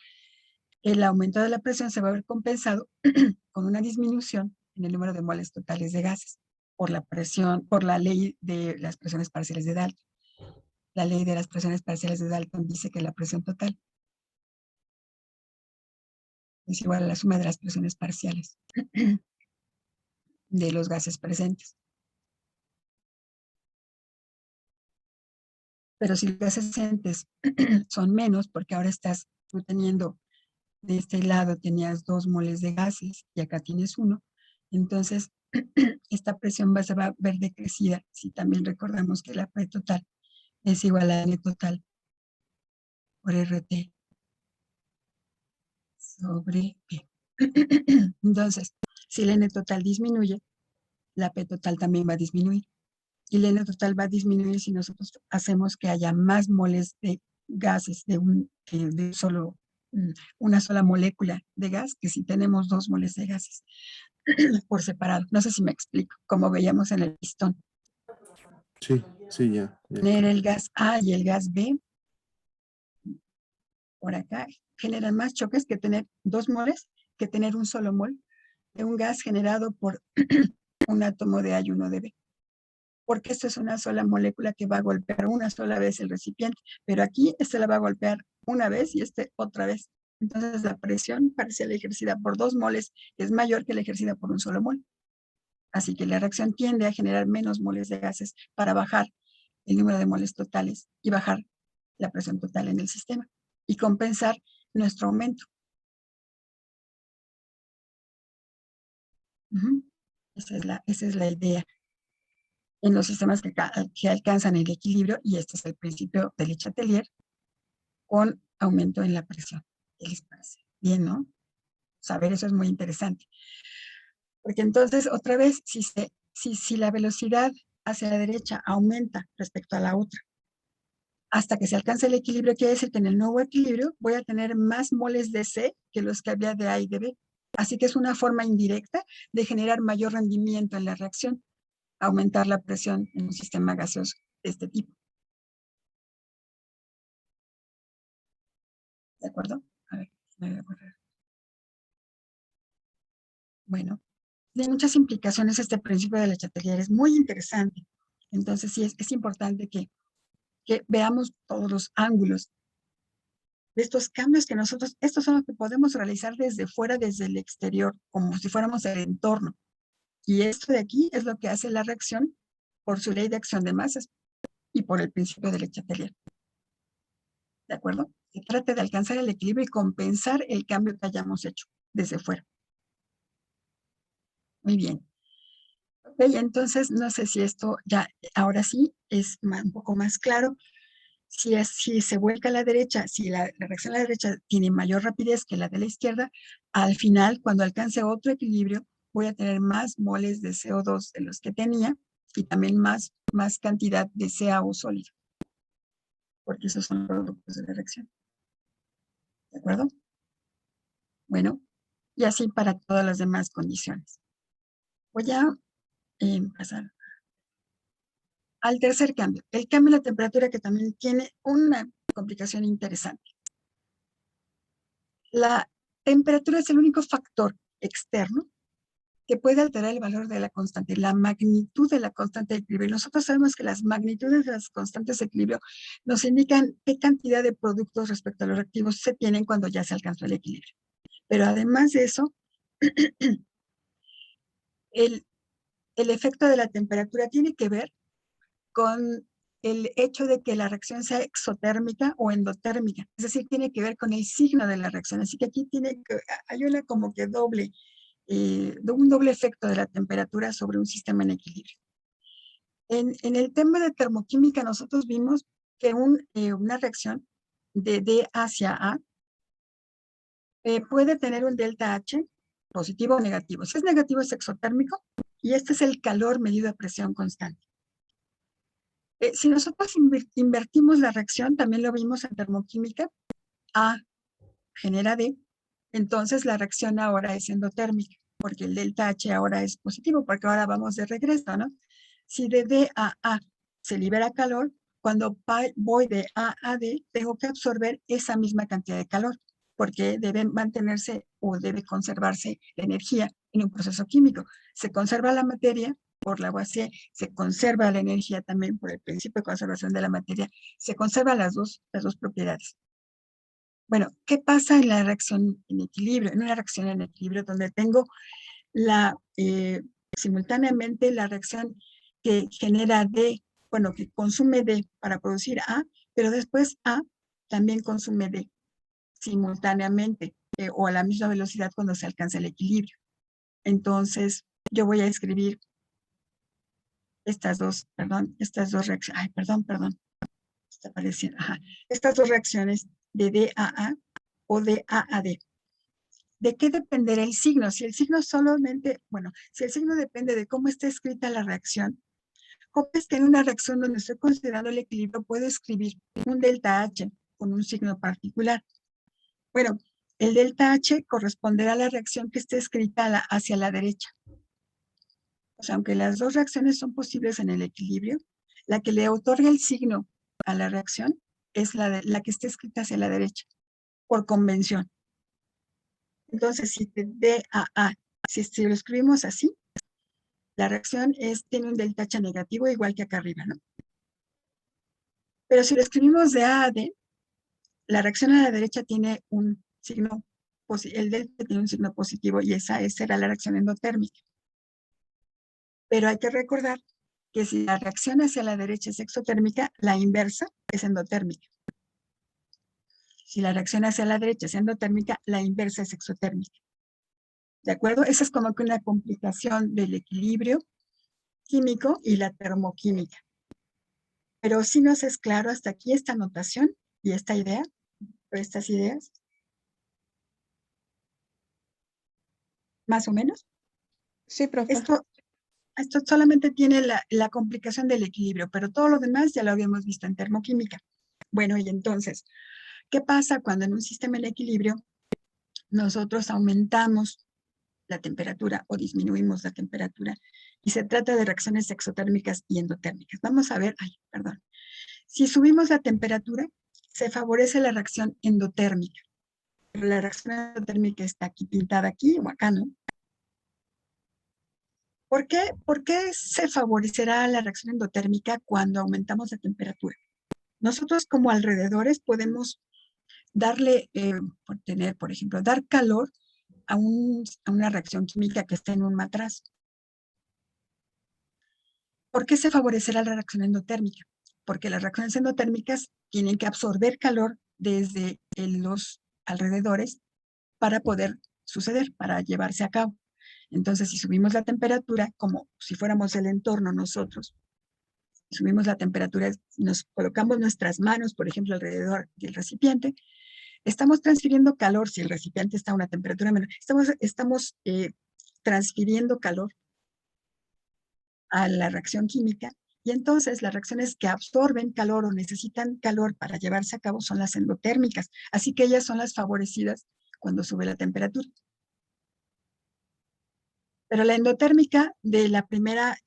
el aumento de la presión se va a ver compensado con una disminución en el número de moles totales de gases por la presión, por la ley de las presiones parciales de Dalton. La ley de las presiones parciales de Dalton dice que la presión total es igual a la suma de las presiones parciales de los gases presentes. Pero si los gases presentes son menos, porque ahora estás tú teniendo, de este lado tenías 2 moles de gases y acá tienes 1, entonces esta presión se va a ver decrecida si también recordamos que la P total es igual a N total por RT sobre P. Entonces, si el N total disminuye, la P total también va a disminuir. Y el N total va a disminuir si nosotros hacemos que haya más moles de gases de una sola molécula de gas, que si tenemos 2 moles de gases por separado. No sé si me explico, como veíamos en el pistón. Sí, sí, ya. Tener el gas A y el gas B por acá generan más choques que tener 2 moles, que tener un solo mol de un gas generado por un átomo de A y uno de B. Porque esto es una sola molécula que va a golpear una sola vez el recipiente, pero aquí este la va a golpear una vez y este otra vez. Entonces la presión parcial ejercida por 2 moles es mayor que la ejercida por un solo mol. Así que la reacción tiende a generar menos moles de gases para bajar el número de moles totales y bajar la presión total en el sistema y compensar nuestro aumento. Esa es la idea en los sistemas que alcanzan el equilibrio, y este es el principio de Le Chatelier, con aumento en la presión. ¿Qué les parece? Bien, ¿no? Saber eso es muy interesante. Porque entonces, otra vez, si la velocidad hacia la derecha aumenta respecto a la otra, hasta que se alcance el equilibrio, quiere decir que en el nuevo equilibrio voy a tener más moles de C que los que había de A y de B. Así que es una forma indirecta de generar mayor rendimiento en la reacción, aumentar la presión en un sistema gaseoso de este tipo. ¿De acuerdo? A ver, me voy a correr. Bueno, tiene muchas implicaciones este principio de Le Chatelier, es muy interesante. Entonces sí, es importante que veamos todos los ángulos de estos cambios que nosotros, estos son los que podemos realizar desde fuera, desde el exterior, como si fuéramos el entorno. Y esto de aquí es lo que hace la reacción por su ley de acción de masas y por el principio de Le Chatelier. ¿De acuerdo? Se trata de alcanzar el equilibrio y compensar el cambio que hayamos hecho desde fuera. Muy bien. Ok, entonces no sé si esto ya, ahora sí, es un poco más claro. Si se vuelca a la derecha, si la reacción a la derecha tiene mayor rapidez que la de la izquierda, al final, cuando alcance otro equilibrio, voy a tener más moles de CO2 de los que tenía y también más cantidad de CaO sólido, porque esos son productos de la reacción. ¿De acuerdo? Bueno, y así para todas las demás condiciones. Voy a pasar al tercer cambio, el cambio de la temperatura, que también tiene una complicación interesante. La temperatura es el único factor externo que puede alterar el valor de la constante, la magnitud de la constante de equilibrio. Nosotros sabemos que las magnitudes de las constantes de equilibrio nos indican qué cantidad de productos respecto a los reactivos se tienen cuando ya se alcanzó el equilibrio. Pero además de eso, el efecto de la temperatura tiene que ver con el hecho de que la reacción sea exotérmica o endotérmica, es decir, tiene que ver con el signo de la reacción. Así que aquí hay una como que un doble efecto de la temperatura sobre un sistema en equilibrio. En el tema de termoquímica nosotros vimos que una reacción de D hacia A puede tener un delta H positivo o negativo. Si es negativo es exotérmico y este es el calor medido a presión constante. Si nosotros invertimos la reacción, también lo vimos en termoquímica, A genera D, entonces la reacción ahora es endotérmica, porque el delta H ahora es positivo, porque ahora vamos de regreso, ¿no? Si de D a A se libera calor, cuando voy de A a D, tengo que absorber esa misma cantidad de calor, porque debe mantenerse o debe conservarse la energía en un proceso químico. Se conserva la materia por Lavoisier, se conserva la energía también por el principio de conservación de la materia, se conservan las dos propiedades. Bueno, ¿qué pasa en la reacción en equilibrio? En una reacción en equilibrio donde tengo simultáneamente la reacción que genera D, bueno, que consume D para producir A, pero después A también consume D simultáneamente o a la misma velocidad cuando se alcanza el equilibrio. Entonces, yo voy a escribir estas dos reacciones, está apareciendo, estas dos reacciones de D a A o de A a D. ¿De qué dependerá el signo? Si el signo solamente, bueno, si el signo depende de cómo está escrita la reacción, ¿cómo es que en una reacción donde estoy considerando el equilibrio puedo escribir un delta H con un signo particular? Bueno, el delta H corresponderá a la reacción que esté escrita hacia la derecha. O sea, aunque las dos reacciones son posibles en el equilibrio, la que le otorga el signo a la reacción es la que esté escrita hacia la derecha, por convención. Entonces, si D a A, si lo escribimos así, la reacción tiene un delta H negativo igual que acá arriba, ¿no? Pero si lo escribimos de A a D, la reacción a la derecha tiene un signo, el delta tiene un signo positivo y esa será la reacción endotérmica. Pero hay que recordar que si la reacción hacia la derecha es exotérmica, la inversa es endotérmica. Si la reacción hacia la derecha es endotérmica, la inversa es exotérmica. ¿De acuerdo? Esa es como que una complicación del equilibrio químico y la termoquímica. Pero si nos es claro hasta aquí esta notación y esta idea, o estas ideas. ¿Más o menos? Sí, profe. Esto solamente tiene la complicación del equilibrio, pero todo lo demás ya lo habíamos visto en termoquímica. Bueno, y entonces, ¿qué pasa cuando en un sistema en equilibrio nosotros aumentamos la temperatura o disminuimos la temperatura? Y se trata de reacciones exotérmicas y endotérmicas. Vamos a ver, si subimos la temperatura, se favorece la reacción endotérmica. Pero la reacción endotérmica está aquí pintada aquí o acá, ¿no? ¿Por qué se favorecerá la reacción endotérmica cuando aumentamos la temperatura? Nosotros como alrededores podemos darle, por ejemplo, dar calor a una reacción química que esté en un matraz. ¿Por qué se favorecerá la reacción endotérmica? Porque las reacciones endotérmicas tienen que absorber calor desde los alrededores para poder suceder, para llevarse a cabo. Entonces, si subimos la temperatura, como si fuéramos el entorno nosotros, subimos la temperatura, nos colocamos nuestras manos, por ejemplo, alrededor del recipiente, estamos transfiriendo calor, si el recipiente está a una temperatura menor, estamos transfiriendo calor a la reacción química, y entonces las reacciones que absorben calor o necesitan calor para llevarse a cabo son las endotérmicas, así que ellas son las favorecidas cuando sube la temperatura. Pero la endotérmica de la primera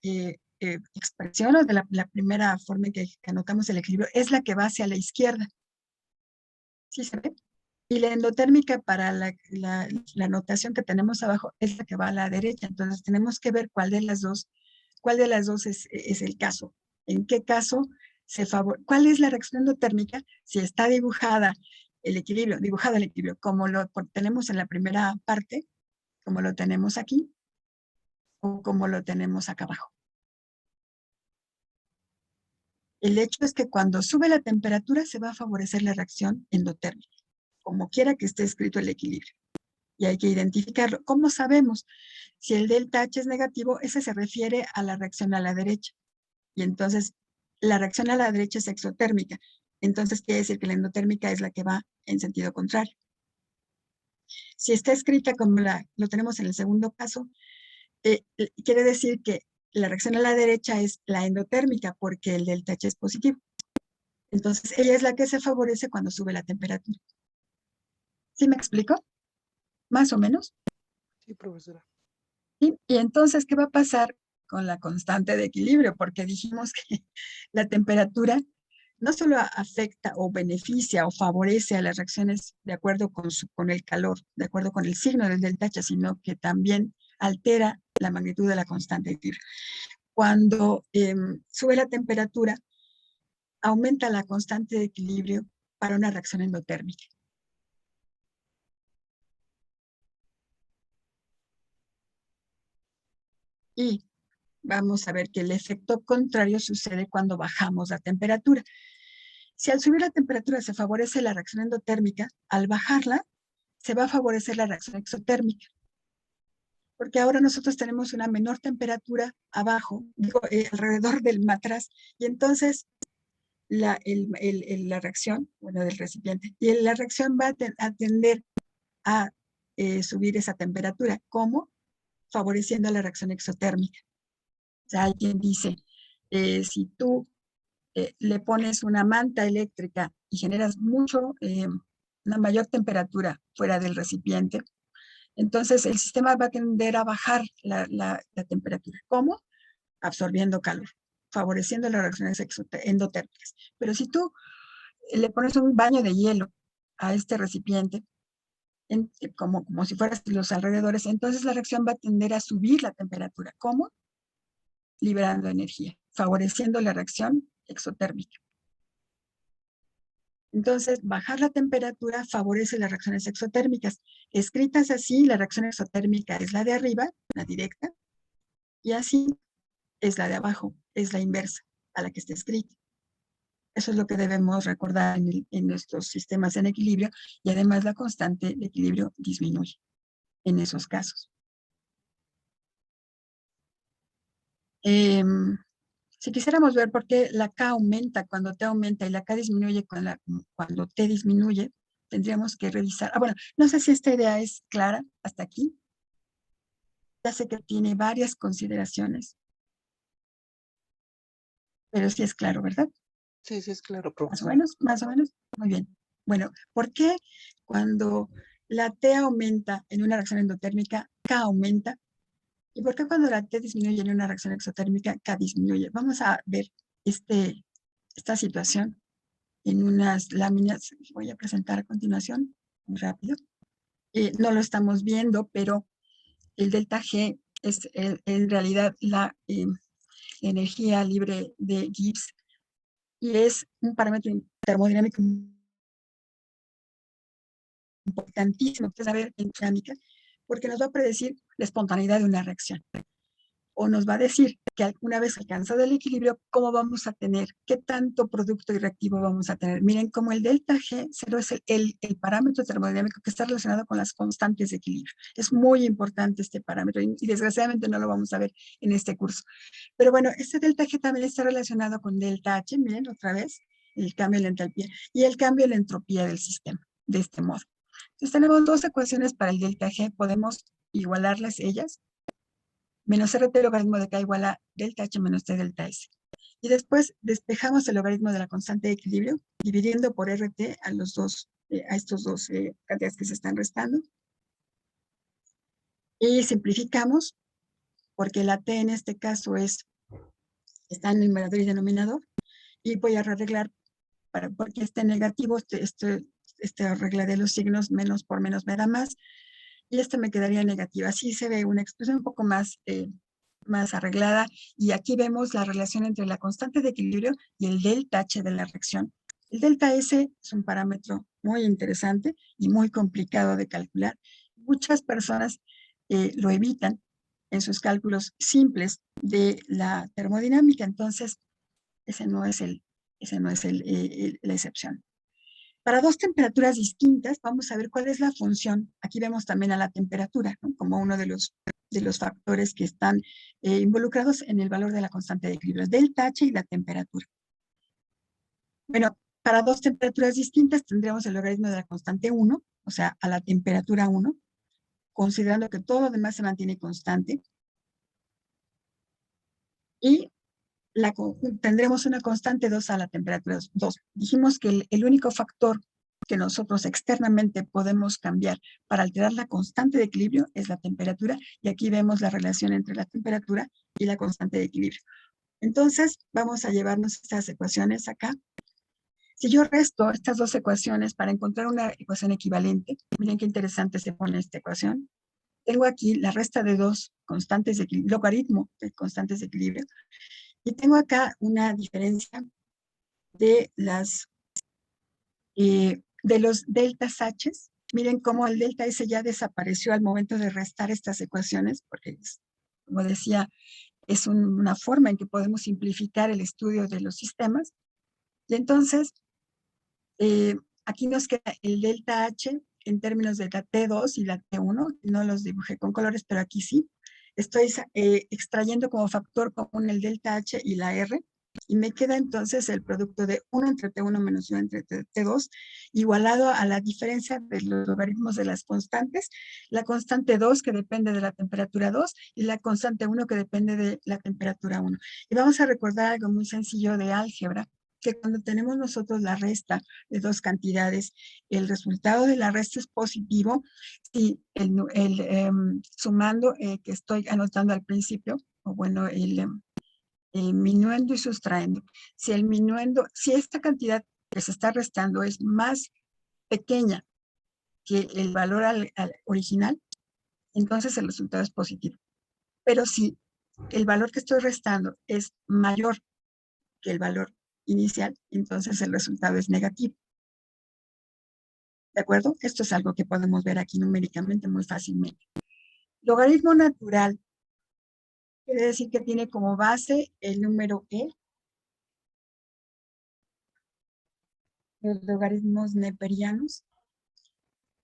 expresión o de la primera forma en que anotamos el equilibrio es la que va hacia la izquierda. ¿Sí se ve? Y la endotérmica para la notación que tenemos abajo es la que va a la derecha. Entonces tenemos que ver cuál de las dos es el caso. ¿En qué caso cuál es la reacción endotérmica si está dibujado el equilibrio, como lo tenemos en la primera parte, como lo tenemos aquí, o como lo tenemos acá abajo? El hecho es que cuando sube la temperatura se va a favorecer la reacción endotérmica, como quiera que esté escrito el equilibrio. Y hay que identificarlo. ¿Cómo sabemos? Si el delta H es negativo, ese se refiere a la reacción a la derecha. Y entonces, la reacción a la derecha es exotérmica. Entonces, quiere decir que la endotérmica es la que va en sentido contrario. Si está escrita como lo tenemos en el segundo caso, quiere decir que la reacción a la derecha es la endotérmica porque el delta H es positivo. Entonces, ella es la que se favorece cuando sube la temperatura. ¿Sí me explico? ¿Más o menos? Sí, profesora. ¿Sí? Y entonces, ¿qué va a pasar con la constante de equilibrio, porque dijimos que la temperatura no solo afecta o beneficia o favorece a las reacciones de acuerdo con el calor, de acuerdo con el signo del delta H, sino que también altera la magnitud de la constante de equilibrio. Cuando sube la temperatura, aumenta la constante de equilibrio para una reacción endotérmica. Y vamos a ver que el efecto contrario sucede cuando bajamos la temperatura. Si al subir la temperatura se favorece la reacción endotérmica, al bajarla se va a favorecer la reacción exotérmica. Porque ahora nosotros tenemos una menor temperatura abajo, alrededor del matraz, y entonces la reacción, bueno, del recipiente, y la reacción va a tender a subir esa temperatura. ¿Cómo? Favoreciendo la reacción exotérmica. O sea, hay quien dice, si tú le pones una manta eléctrica y generas una mayor temperatura fuera del recipiente, entonces el sistema va a tender a bajar la temperatura. ¿Cómo? Absorbiendo calor, favoreciendo las reacciones endotérmicas. Pero si tú le pones un baño de hielo a este recipiente, como si fueras los alrededores, entonces la reacción va a tender a subir la temperatura. ¿Cómo? Liberando energía, favoreciendo la reacción exotérmica. Entonces, bajar la temperatura favorece las reacciones exotérmicas. Escritas así, la reacción exotérmica es la de arriba, la directa, y así es la de abajo, es la inversa a la que está escrita. Eso es lo que debemos recordar en nuestros sistemas en equilibrio, y además la constante de equilibrio disminuye en esos casos. Si quisiéramos ver por qué la K aumenta cuando T aumenta y la K disminuye cuando T disminuye, tendríamos que revisar. Bueno, no sé si esta idea es clara hasta aquí. Ya sé que tiene varias consideraciones, pero sí es claro, ¿verdad? Sí, sí, es claro, profe. Más o menos, más o menos. Muy bien. Bueno, ¿por qué cuando la T aumenta en una reacción endotérmica, K aumenta? ¿Y por qué cuando la T disminuye en una reacción exotérmica, K disminuye? Vamos a ver esta situación en unas láminas que voy a presentar a continuación, muy rápido. No lo estamos viendo, pero el delta G es en realidad la energía libre de Gibbs, y es un parámetro termodinámico importantísimo que saber en dinámica, porque nos va a predecir la espontaneidad de una reacción. O nos va a decir que una vez alcanzado el equilibrio, cómo vamos a tener, qué tanto producto reactivo vamos a tener. Miren, como el delta G0 es el parámetro termodinámico que está relacionado con las constantes de equilibrio. Es muy importante este parámetro y desgraciadamente no lo vamos a ver en este curso. Pero bueno, este delta G también está relacionado con delta H, miren otra vez, el cambio en la entalpía y el cambio en la entropía del sistema, de este modo. Entonces tenemos dos ecuaciones para el delta G, podemos igualarlas ellas. Menos RT logaritmo de K igual a delta H menos T delta S. Y después despejamos el logaritmo de la constante de equilibrio, dividiendo por RT a estos dos cantidades que se están restando. Y simplificamos, porque la T en este caso está en el numerador y denominador. Y voy a arreglar, porque este negativo, esta regla de los signos, menos por menos me da más. Y esta me quedaría negativa. Así se ve una expresión un poco más arreglada, y aquí vemos la relación entre la constante de equilibrio y el delta H de la reacción. El delta S es un parámetro muy interesante y muy complicado de calcular. Muchas personas lo evitan en sus cálculos simples de la termodinámica, entonces ese no es la excepción. Para dos temperaturas distintas, vamos a ver cuál es la función. Aquí vemos también a la temperatura, ¿no?, como uno de los factores que están involucrados en el valor de la constante de equilibrio, delta H y la temperatura. Bueno, para dos temperaturas distintas tendríamos el logaritmo de la constante 1, o sea, a la temperatura 1, considerando que todo lo demás se mantiene constante. Y tendremos una constante 2 a la temperatura 2. Dijimos que el único factor que nosotros externamente podemos cambiar para alterar la constante de equilibrio es la temperatura, y aquí vemos la relación entre la temperatura y la constante de equilibrio. Entonces, vamos a llevarnos estas ecuaciones acá. Si yo resto estas dos ecuaciones para encontrar una ecuación equivalente, miren qué interesante se pone esta ecuación. Tengo aquí la resta de dos constantes de equilibrio, logaritmo de constantes de equilibrio, y tengo acá una diferencia de los deltas H. Miren cómo el delta S ya desapareció al momento de restar estas ecuaciones, porque, como decía, es una forma en que podemos simplificar el estudio de los sistemas. Y entonces, aquí nos queda el delta H en términos de la T2 y la T1. No los dibujé con colores, pero aquí sí. Estoy extrayendo como factor común el delta H y la R, y me queda entonces el producto de 1 entre T1 menos 1 entre T2, igualado a la diferencia de los logaritmos de las constantes, la constante 2 que depende de la temperatura 2 y la constante 1 que depende de la temperatura 1. Y vamos a recordar algo muy sencillo de álgebra, que cuando tenemos nosotros la resta de dos cantidades, el resultado de la resta es positivo si sumando que estoy anotando al principio, o bueno, el minuendo y sustrayendo. Si esta cantidad que se está restando es más pequeña que el valor original, entonces el resultado es positivo. Pero si el valor que estoy restando es mayor que el valor inicial, entonces el resultado es negativo. ¿De acuerdo? Esto es algo que podemos ver aquí numéricamente muy fácilmente. Logaritmo natural quiere decir que tiene como base el número e. Los logaritmos neperianos.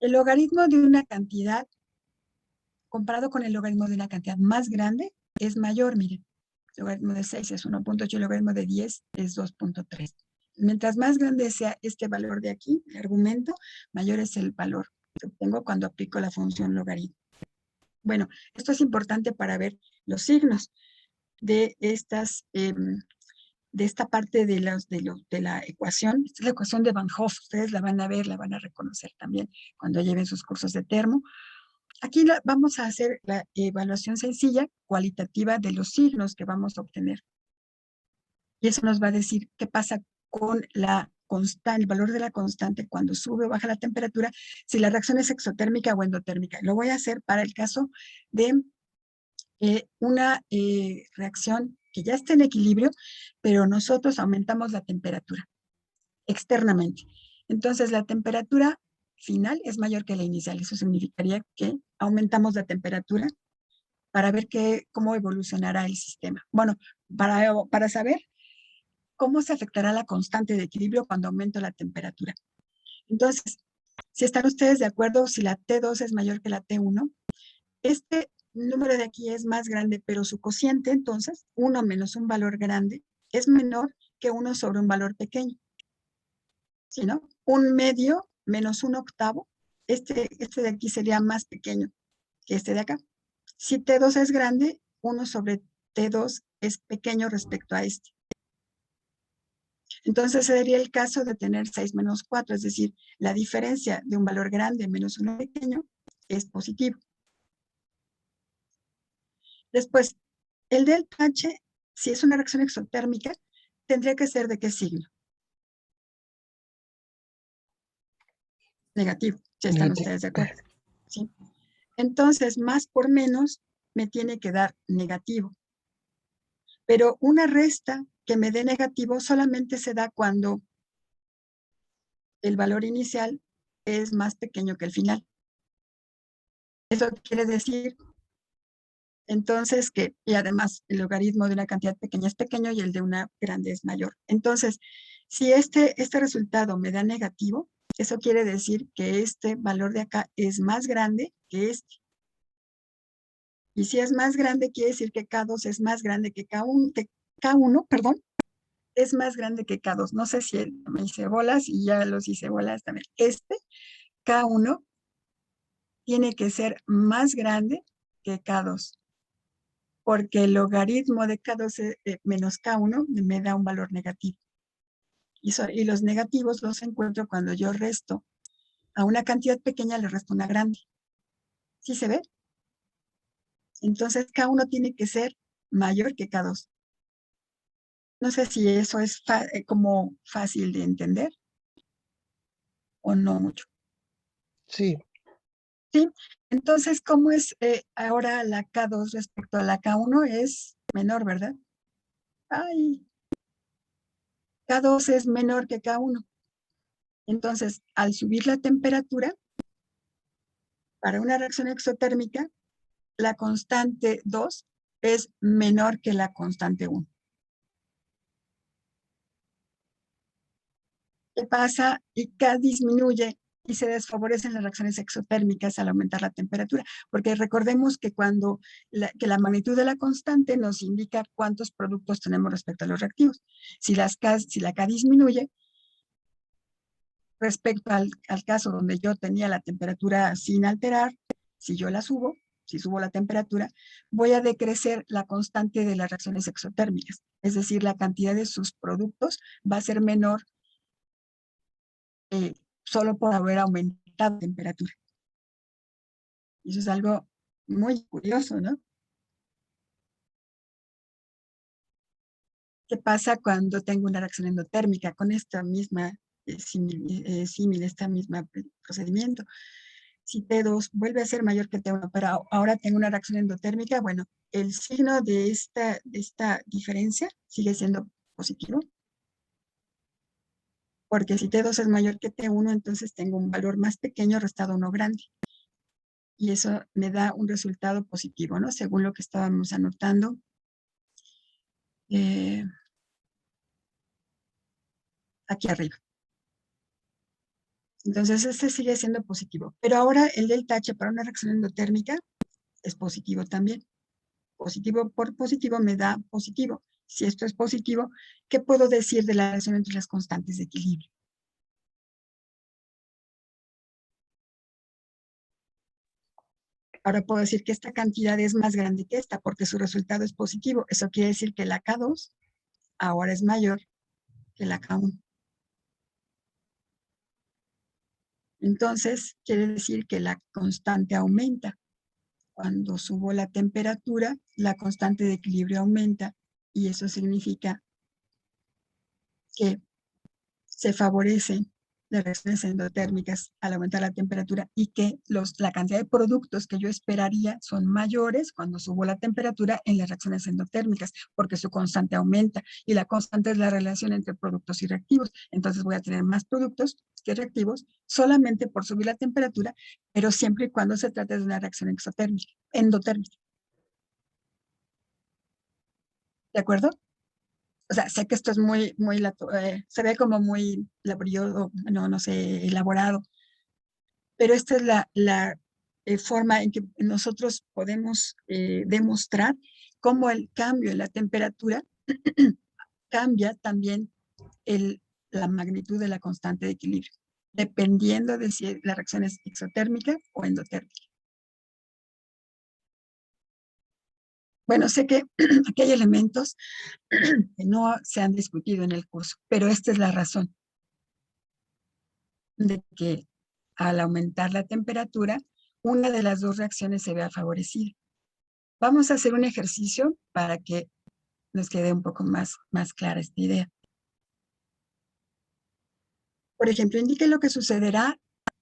El logaritmo de una cantidad comparado con el logaritmo de una cantidad más grande es mayor, miren. El logaritmo de 6 es 1.8, el logaritmo de 10 es 2.3. Mientras más grande sea este valor de aquí, el argumento, mayor es el valor que obtengo cuando aplico la función logaritmo. Bueno, esto es importante para ver los signos de esta parte de la ecuación. Esta es la ecuación de Van Hoff. Ustedes la van a ver, la van a reconocer también cuando lleven sus cursos de termo. Aquí vamos a hacer la evaluación sencilla, cualitativa de los signos que vamos a obtener. Y eso nos va a decir qué pasa con la constante, el valor de la constante cuando sube o baja la temperatura, si la reacción es exotérmica o endotérmica. Lo voy a hacer para el caso de una reacción que ya está en equilibrio, pero nosotros aumentamos la temperatura externamente. Entonces, la temperatura final es mayor que la inicial. Eso significaría que aumentamos la temperatura para ver cómo evolucionará el sistema. Bueno, para saber cómo se afectará la constante de equilibrio cuando aumento la temperatura. Entonces, si están ustedes de acuerdo, si la T2 es mayor que la T1, este número de aquí es más grande, pero su cociente, entonces, 1 menos un valor grande, es menor que 1 sobre un valor pequeño. ¿Sí, no? 1/2 menos 1/8, este de aquí sería más pequeño que este de acá. Si T2 es grande, 1 sobre T2 es pequeño respecto a este. Entonces sería el caso de tener 6 menos 4, es decir, la diferencia de un valor grande menos uno pequeño es positivo. Después, el delta H, si es una reacción exotérmica, tendría que ser ¿de qué signo? Negativo, si están ustedes de acuerdo. ¿Sí? Entonces, más por menos me tiene que dar negativo. Pero una resta que me dé negativo solamente se da cuando el valor inicial es más pequeño que el final. Eso quiere decir, entonces, y además el logaritmo de una cantidad pequeña es pequeño y el de una grande es mayor. Entonces, si este resultado me da negativo, eso quiere decir que este valor de acá es más grande que este. Y si es más grande, quiere decir que K2 es más grande que K1, perdón, es más grande que K2. No sé si me hice bolas y ya los hice bolas también. Este K1 tiene que ser más grande que K2, porque el logaritmo de K2 menos K1 me da un valor negativo. Y los negativos los encuentro cuando yo resto A una cantidad pequeña le resta una grande. ¿Sí se ve? Entonces, K1 tiene que ser mayor que K2. No sé si eso es como fácil de entender o no mucho. Sí, ¿Sí? Entonces, ¿cómo es ahora la K2 respecto a la K1? Es menor, ¿verdad? Ay, K2 es menor que K1. Entonces, al subir la temperatura, para una reacción exotérmica, la constante 2 es menor que la constante 1. ¿Qué pasa? Y K disminuye y se desfavorecen las reacciones exotérmicas al aumentar la temperatura, porque recordemos que cuando la magnitud de la constante nos indica cuántos productos tenemos respecto a los reactivos. Si la K disminuye, respecto al caso donde yo tenía la temperatura sin alterar, si yo la subo, si subo la temperatura, voy a decrecer la constante de las reacciones exotérmicas. Es decir, la cantidad de sus productos va a ser menor solo por haber aumentado la temperatura. Y eso es algo muy curioso, ¿no? ¿Qué pasa cuando tengo una reacción endotérmica con esta misma símil, esta misma procedimiento? Si T2 vuelve a ser mayor que T1, pero ahora tengo una reacción endotérmica, bueno, el signo de esta diferencia sigue siendo positivo. Porque si T2 es mayor que T1, entonces tengo un valor más pequeño restado a uno grande. Y eso me da un resultado positivo, ¿no? Según lo que estábamos anotando. Aquí arriba. Entonces, este sigue siendo positivo. Pero ahora el delta H para una reacción endotérmica es positivo también. Positivo por positivo me da positivo. Si esto es positivo, ¿qué puedo decir de la relación entre las constantes de equilibrio? Ahora puedo decir que esta cantidad es más grande que esta porque su resultado es positivo. Eso quiere decir que la K2 ahora es mayor que la K1. Entonces, quiere decir que la constante aumenta. Cuando subo la temperatura, la constante de equilibrio aumenta y eso significa que se favorecen las reacciones endotérmicas al aumentar la temperatura y que la cantidad de productos que yo esperaría son mayores cuando subo la temperatura en las reacciones endotérmicas, porque su constante aumenta y la constante es la relación entre productos y reactivos. Entonces voy a tener más productos que reactivos solamente por subir la temperatura, pero siempre y cuando se trate de una reacción endotérmica. ¿De acuerdo? O sea, sé que esto es se ve como muy laborioso, no sé, elaborado, pero esta es la forma en que nosotros podemos demostrar cómo el cambio en la temperatura cambia también la magnitud de la constante de equilibrio, dependiendo de si la reacción es exotérmica o endotérmica. Bueno, sé que aquí hay elementos que no se han discutido en el curso, pero esta es la razón de que al aumentar la temperatura, una de las dos reacciones se vea favorecida. Vamos a hacer un ejercicio para que nos quede un poco más clara esta idea. Por ejemplo, indique lo que sucederá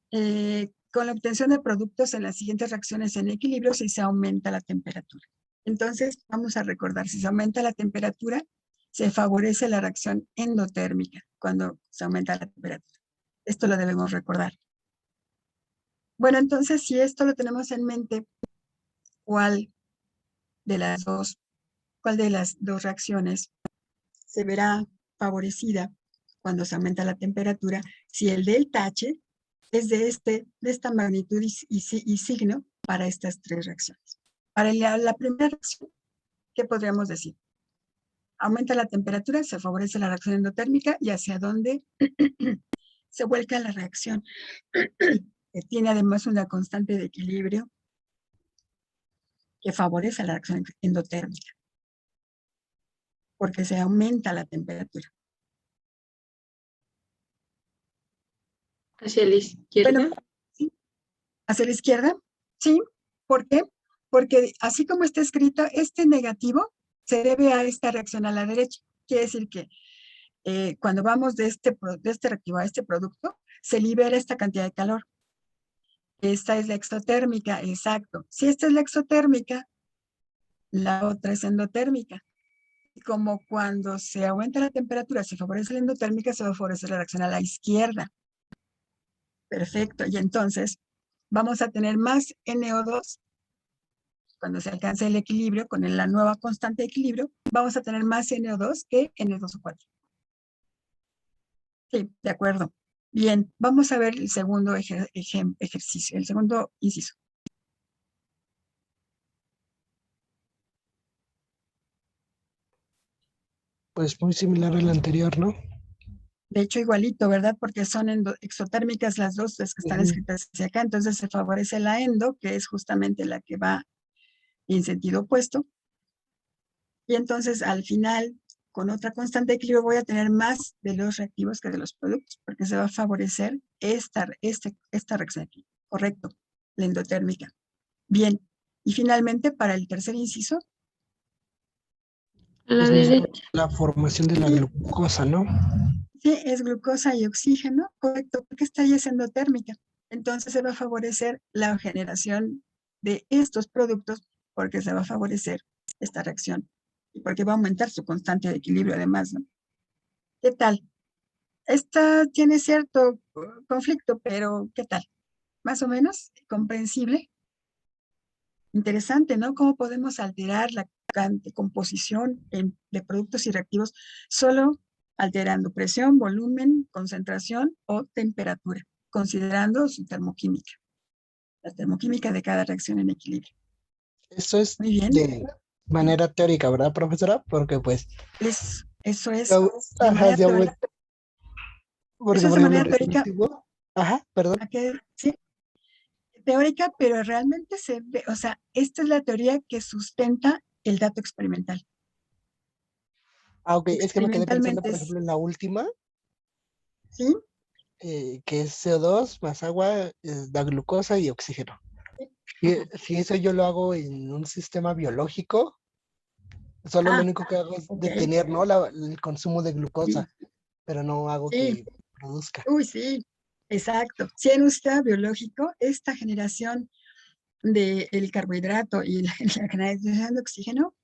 con la obtención de productos en las siguientes reacciones en equilibrio si se aumenta la temperatura. Entonces, vamos a recordar, si se aumenta la temperatura, se favorece la reacción endotérmica cuando se aumenta la temperatura. Esto lo debemos recordar. Bueno, entonces, si esto lo tenemos en mente, ¿cuál de las dos reacciones se verá favorecida cuando se aumenta la temperatura? Si el delta H es de esta magnitud y signo para estas tres reacciones. Para la primera reacción, ¿qué podríamos decir? Aumenta la temperatura, se favorece la reacción endotérmica y hacia dónde se vuelca la reacción, que tiene además una constante de equilibrio que favorece la reacción endotérmica, porque se aumenta la temperatura. Hacia la izquierda. Bueno, sí, hacia la izquierda, sí. ¿Por qué? Porque así como está escrito, este negativo se debe a esta reacción a la derecha. Quiere decir que cuando vamos de este reactivo a este producto, se libera esta cantidad de calor. Esta es la exotérmica, exacto. Si esta es la exotérmica, la otra es endotérmica. Y como cuando se aumenta la temperatura, se favorece la endotérmica, se va a favorecer la reacción a la izquierda. Perfecto. Y entonces vamos a tener más NO2. Cuando se alcance el equilibrio, con la nueva constante de equilibrio, vamos a tener más NO2 que N2O4. Sí, de acuerdo. Bien, vamos a ver el segundo ejercicio, el segundo inciso. Pues muy similar al anterior, ¿no? De hecho, igualito, ¿verdad? Porque son exotérmicas las dos, las que están Ujú. escritas hacia acá. Entonces se favorece la endo, que es justamente la que va en sentido opuesto. Y entonces al final, con otra constante de equilibrio, voy a tener más de los reactivos que de los productos, porque se va a favorecer esta reacción aquí. Correcto, la endotérmica. Bien, y finalmente para el tercer inciso, A la Es más derecha. la formación de la Sí. glucosa, ¿no? sí, es glucosa y oxígeno, correcto, porque esta ya es endotérmica. Entonces se va a favorecer la generación de estos productos porque se va a favorecer esta reacción y porque va a aumentar su constante de equilibrio además, ¿no? ¿Qué tal? Esta tiene cierto conflicto, pero ¿qué tal? Más o menos comprensible. Interesante, ¿no? ¿Cómo podemos alterar la composición de productos y reactivos solo alterando presión, volumen, concentración o temperatura, considerando su termoquímica, la termoquímica de cada reacción en equilibrio? Eso es Muy bien, de manera teórica, ¿verdad, profesora? Porque pues, eso es de ajá, manera ya voy, teórica. porque Eso es por de ejemplo, manera en el teórica, último, ajá, perdón. sí, teórica, pero realmente se ve, o sea, esta es la teoría que sustenta el dato experimental. Ah, ok, es que me quedé pensando, Experimentalmente por es, ejemplo, en la última, ¿sí? que es CO2 más agua, da glucosa y oxígeno. Si eso yo lo hago en un sistema biológico, solo lo Ah, único que hago es ok. detener, ¿no? El consumo de Sí, glucosa, pero no hago sí, que produzca. uy, sí, exacto. Si en un estado biológico, esta generación del carbohidrato y la generación de oxígeno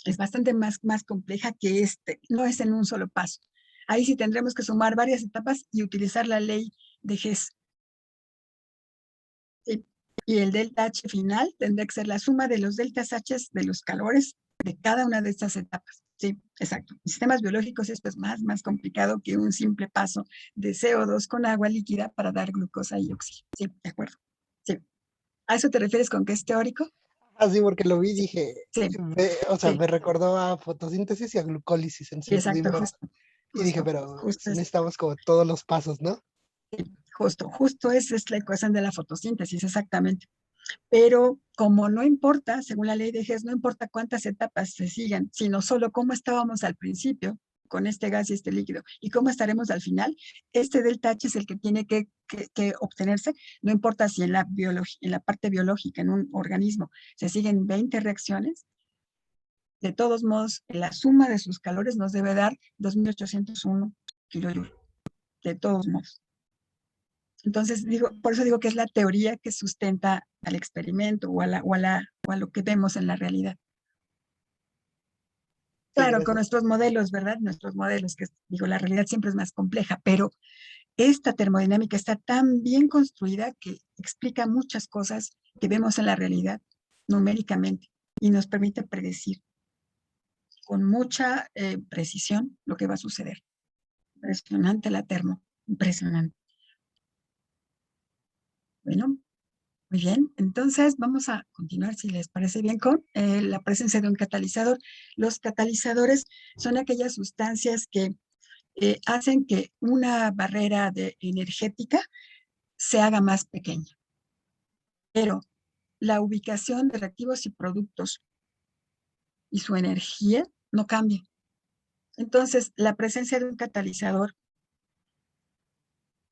es bastante más compleja que no es en un solo paso. Ahí sí tendremos que sumar varias etapas y utilizar la ley de Hess. Sí. Y el delta H final tendrá que ser la suma de los deltas H de los calores de cada una de estas etapas. Sí, exacto. En sistemas biológicos esto es más complicado que un simple paso de CO2 con agua líquida para dar glucosa y oxígeno. Sí, de acuerdo. Sí. ¿A eso te refieres con que es teórico? Así porque lo vi, dije, Sí, o sea, sí, me recordó a fotosíntesis y a glucólisis en sentido exacto, inverso. Y dije, pero justo sí necesitamos como todos los pasos, ¿no? justo esa es la ecuación de la fotosíntesis, exactamente. Pero como no importa, según la ley de Hess, no importa cuántas etapas se sigan, sino solo cómo estábamos al principio con este gas y este líquido y cómo estaremos al final, este delta H es el que tiene que obtenerse, no importa si en la parte biológica, en un organismo, se siguen 20 reacciones, de todos modos, la suma de sus calores nos debe dar 2.801 kilojoules, de todos modos. Entonces, por eso digo que es la teoría que sustenta al experimento o a lo que vemos en la realidad. Sí, Claro, con gracias. nuestros modelos, ¿verdad? Nuestros modelos, que la realidad siempre es más compleja, pero esta termodinámica está tan bien construida que explica muchas cosas que vemos en la realidad numéricamente y nos permite predecir con mucha precisión lo que va a suceder. Impresionante la termo, impresionante. Bueno, muy bien, entonces vamos a continuar, si les parece bien, con la presencia de un catalizador. Los catalizadores son aquellas sustancias que hacen que una barrera energética se haga más pequeña, pero la ubicación de reactivos y productos y su energía no cambia. Entonces, la presencia de un catalizador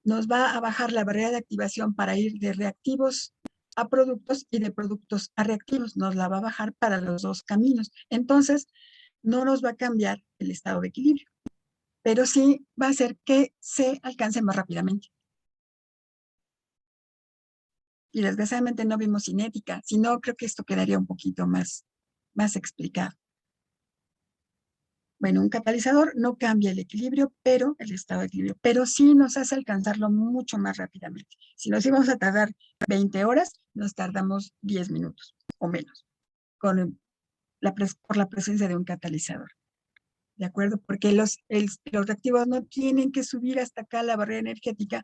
nos va a bajar la barrera de activación para ir de reactivos a productos y de productos a reactivos. Nos la va a bajar para los dos caminos. Entonces, no nos va a cambiar el estado de equilibrio, pero sí va a hacer que se alcance más rápidamente. Y desgraciadamente no vimos cinética, si no, creo que esto quedaría un poquito más explicado. Bueno, un catalizador no cambia el equilibrio, pero el estado de equilibrio, pero sí nos hace alcanzarlo mucho más rápidamente. Si nos íbamos a tardar 20 horas, nos tardamos 10 minutos o menos, por la presencia de un catalizador. ¿De acuerdo? Porque los reactivos no tienen que subir hasta acá la barrera energética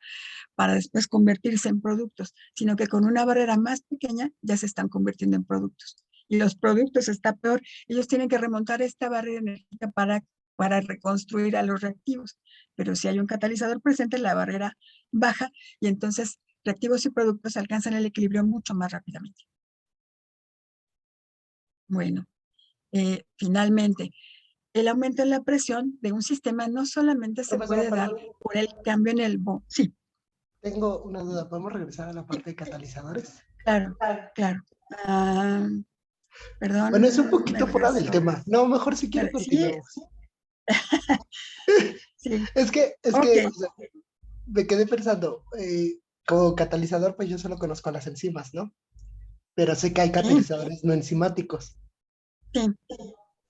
para después convertirse en productos, sino que con una barrera más pequeña ya se están convirtiendo en productos. Y los productos está peor, ellos tienen que remontar esta barrera energética para reconstruir a los reactivos. Pero si hay un catalizador presente, la barrera baja y entonces reactivos y productos alcanzan el equilibrio mucho más rápidamente. Bueno, finalmente, el aumento en la presión de un sistema no solamente se Profesora, puede dar perdón. por el cambio en el... Sí, Tengo una duda. ¿Podemos regresar a la parte de catalizadores? claro, claro. Perdón. Bueno, es un me poquito fuera del regreso. tema. No, mejor si quiere Claro, sí, continuamos. sí, Es que ok. o sea, me quedé pensando, como catalizador, pues yo solo conozco las enzimas, ¿no? Pero sé que hay catalizadores no enzimáticos. Sí.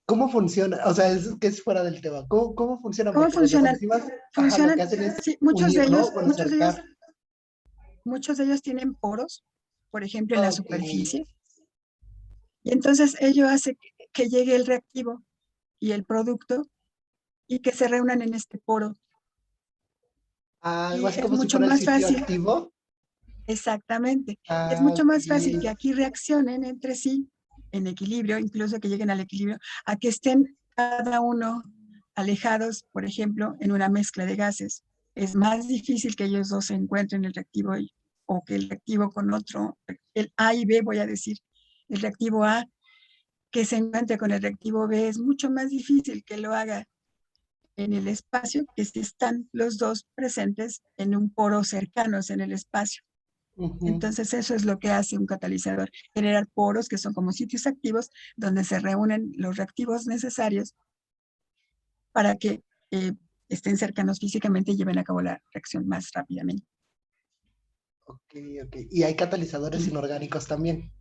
¿Cómo funciona? O sea, es que es fuera del tema. ¿Cómo funciona? ¿Cómo Porque pues las funcionan? enzimas, ajá, lo Funcionan, que hacen es sí, muchos de unir, ¿no? ellos, Bueno, acercar. muchos de ellos tienen poros, por ejemplo, en la Ok. superficie. Y entonces ello hace que llegue el reactivo y el producto y que se reúnan en este poro. Algo Y así es como si mucho fuera el más sitio fácil, activo. exactamente. Es Ah, mucho más fácil que ok. aquí reaccionen entre sí en equilibrio, incluso que lleguen al equilibrio, a que estén cada uno alejados, por ejemplo, en una mezcla de gases. Es más difícil que ellos dos se encuentren el reactivo o que el reactivo con otro, el A y B, voy a decir, el reactivo A que se encuentre con el reactivo B, es mucho más difícil que lo haga en el espacio que si están los dos presentes en un poro cercanos en el espacio. Ujú. Entonces eso es lo que hace un catalizador, generar poros que son como sitios activos donde se reúnen los reactivos necesarios para que estén cercanos físicamente y lleven a cabo la reacción más rápidamente. Ok, ok. Y hay catalizadores Sí, inorgánicos también.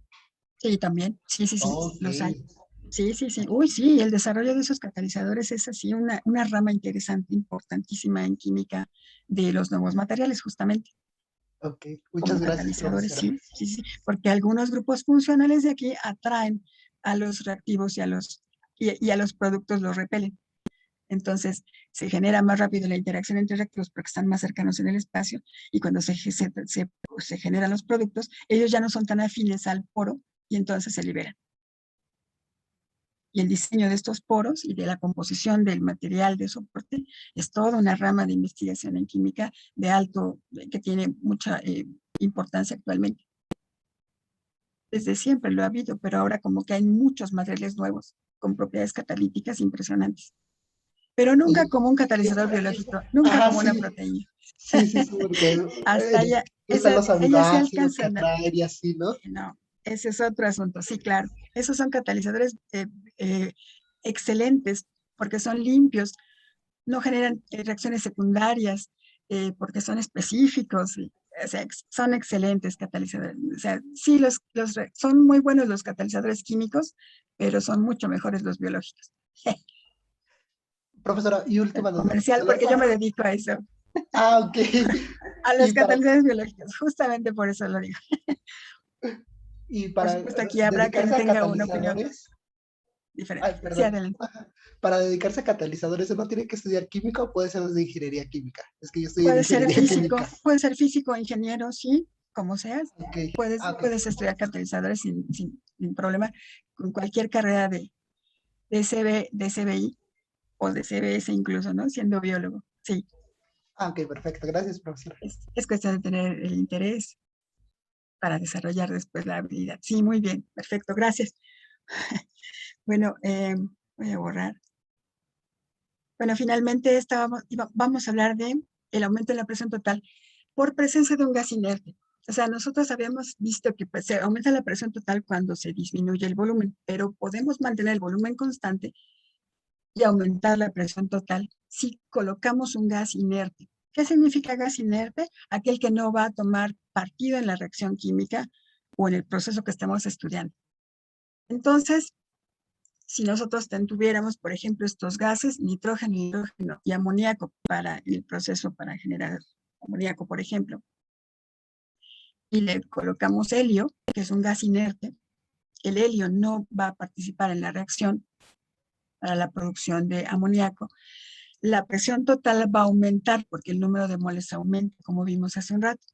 sí, también, sí, Ok. los hay. Sí. Uy, sí, el desarrollo de esos catalizadores es así una rama interesante, importantísima en química de los nuevos materiales, justamente. Ok. Como Muchas gracias, catalizadores, profesora. sí, porque algunos grupos funcionales de aquí atraen a los reactivos y a los productos los repelen. Entonces, se genera más rápido la interacción entre reactivos porque están más cercanos en el espacio y cuando se generan los productos, ellos ya no son tan afines al poro y entonces se liberan. Y el diseño de estos poros y de la composición del material de soporte es toda una rama de investigación en química que tiene mucha importancia actualmente. Desde siempre lo ha habido, pero ahora como que hay muchos materiales nuevos con propiedades catalíticas impresionantes. Pero nunca como un catalizador biológico, nunca Ajá, como una sí. proteína. Sí, porque Hasta allá, están los ella sí aminoácidos que alcanzan. atraen y así, ¿no? No, ese es otro asunto. Sí, claro. Esos son catalizadores excelentes porque son limpios, no generan reacciones secundarias porque son específicos. O sea, son excelentes catalizadores. O sea, sí, son muy buenos los catalizadores químicos, pero son mucho mejores los biológicos. Profesora, y última duda. Comercial, porque yo me dedico a eso, Ah, ok. a Y los catalizadores biológicos. Justamente por eso lo digo. Por para supuesto, aquí habrá dedicarse quien a tenga una opinión catalizadores, diferente. ay, Sí, perdón. adelante. Para dedicarse a catalizadores, ¿uno tiene que estudiar química o puede ser desde ingeniería química? Es que yo estoy en ingeniería química. Puede ser físico, ingeniero, sí, como seas. Ok. Ok. Puedes estudiar catalizadores sin problema con cualquier carrera de CBI o de CBS incluso, ¿no? Siendo biólogo. Sí, Ok, perfecto. Gracias, profesora. es cuestión de tener el interés para desarrollar después la habilidad. Sí, muy bien, perfecto, gracias. Bueno, voy a borrar. Bueno, finalmente vamos a hablar de el aumento de la presión total. por presencia de un gas inerte. O sea, nosotros habíamos visto que pues, se aumenta la presión total cuando se disminuye el volumen, pero podemos mantener el volumen constante y aumentar la presión total si colocamos un gas inerte. ¿Qué significa gas inerte? Aquel que no va a tomar partido en la reacción química o en el proceso que estamos estudiando. Entonces, si nosotros tuviéramos, por ejemplo, estos gases, nitrógeno, hidrógeno y amoníaco para el proceso para generar amoníaco, por ejemplo, y le colocamos helio, que es un gas inerte, el helio no va a participar en la reacción para la producción de amoníaco. La presión total va a aumentar porque el número de moles aumenta, como vimos hace un rato,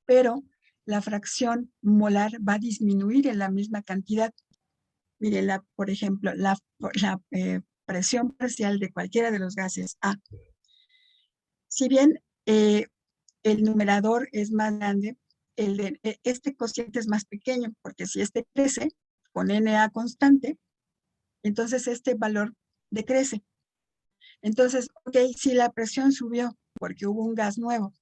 pero la fracción molar va a disminuir en la misma cantidad. Miren, por ejemplo, la presión parcial de cualquiera de los gases A. Si bien el numerador es más grande, este cociente es más pequeño, porque si este crece con Na constante, entonces este valor decrece. Entonces, ok, si la presión subió porque hubo un gas nuevo,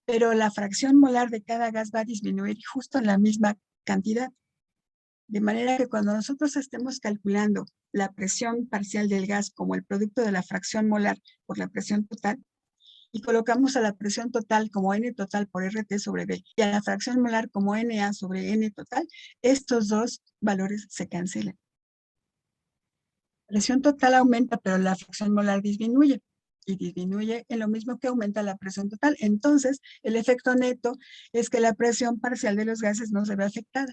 pero la fracción molar de cada gas va a disminuir justo en la misma cantidad. De manera que cuando nosotros estemos calculando la presión parcial del gas como el producto de la fracción molar por la presión total, y colocamos a la presión total como N total por RT sobre B y a la fracción molar como Na sobre N total, estos dos valores se cancelan. La presión total aumenta, pero la fracción molar disminuye. Y disminuye en lo mismo que aumenta la presión total. Entonces, el efecto neto es que la presión parcial de los gases no se ve afectada.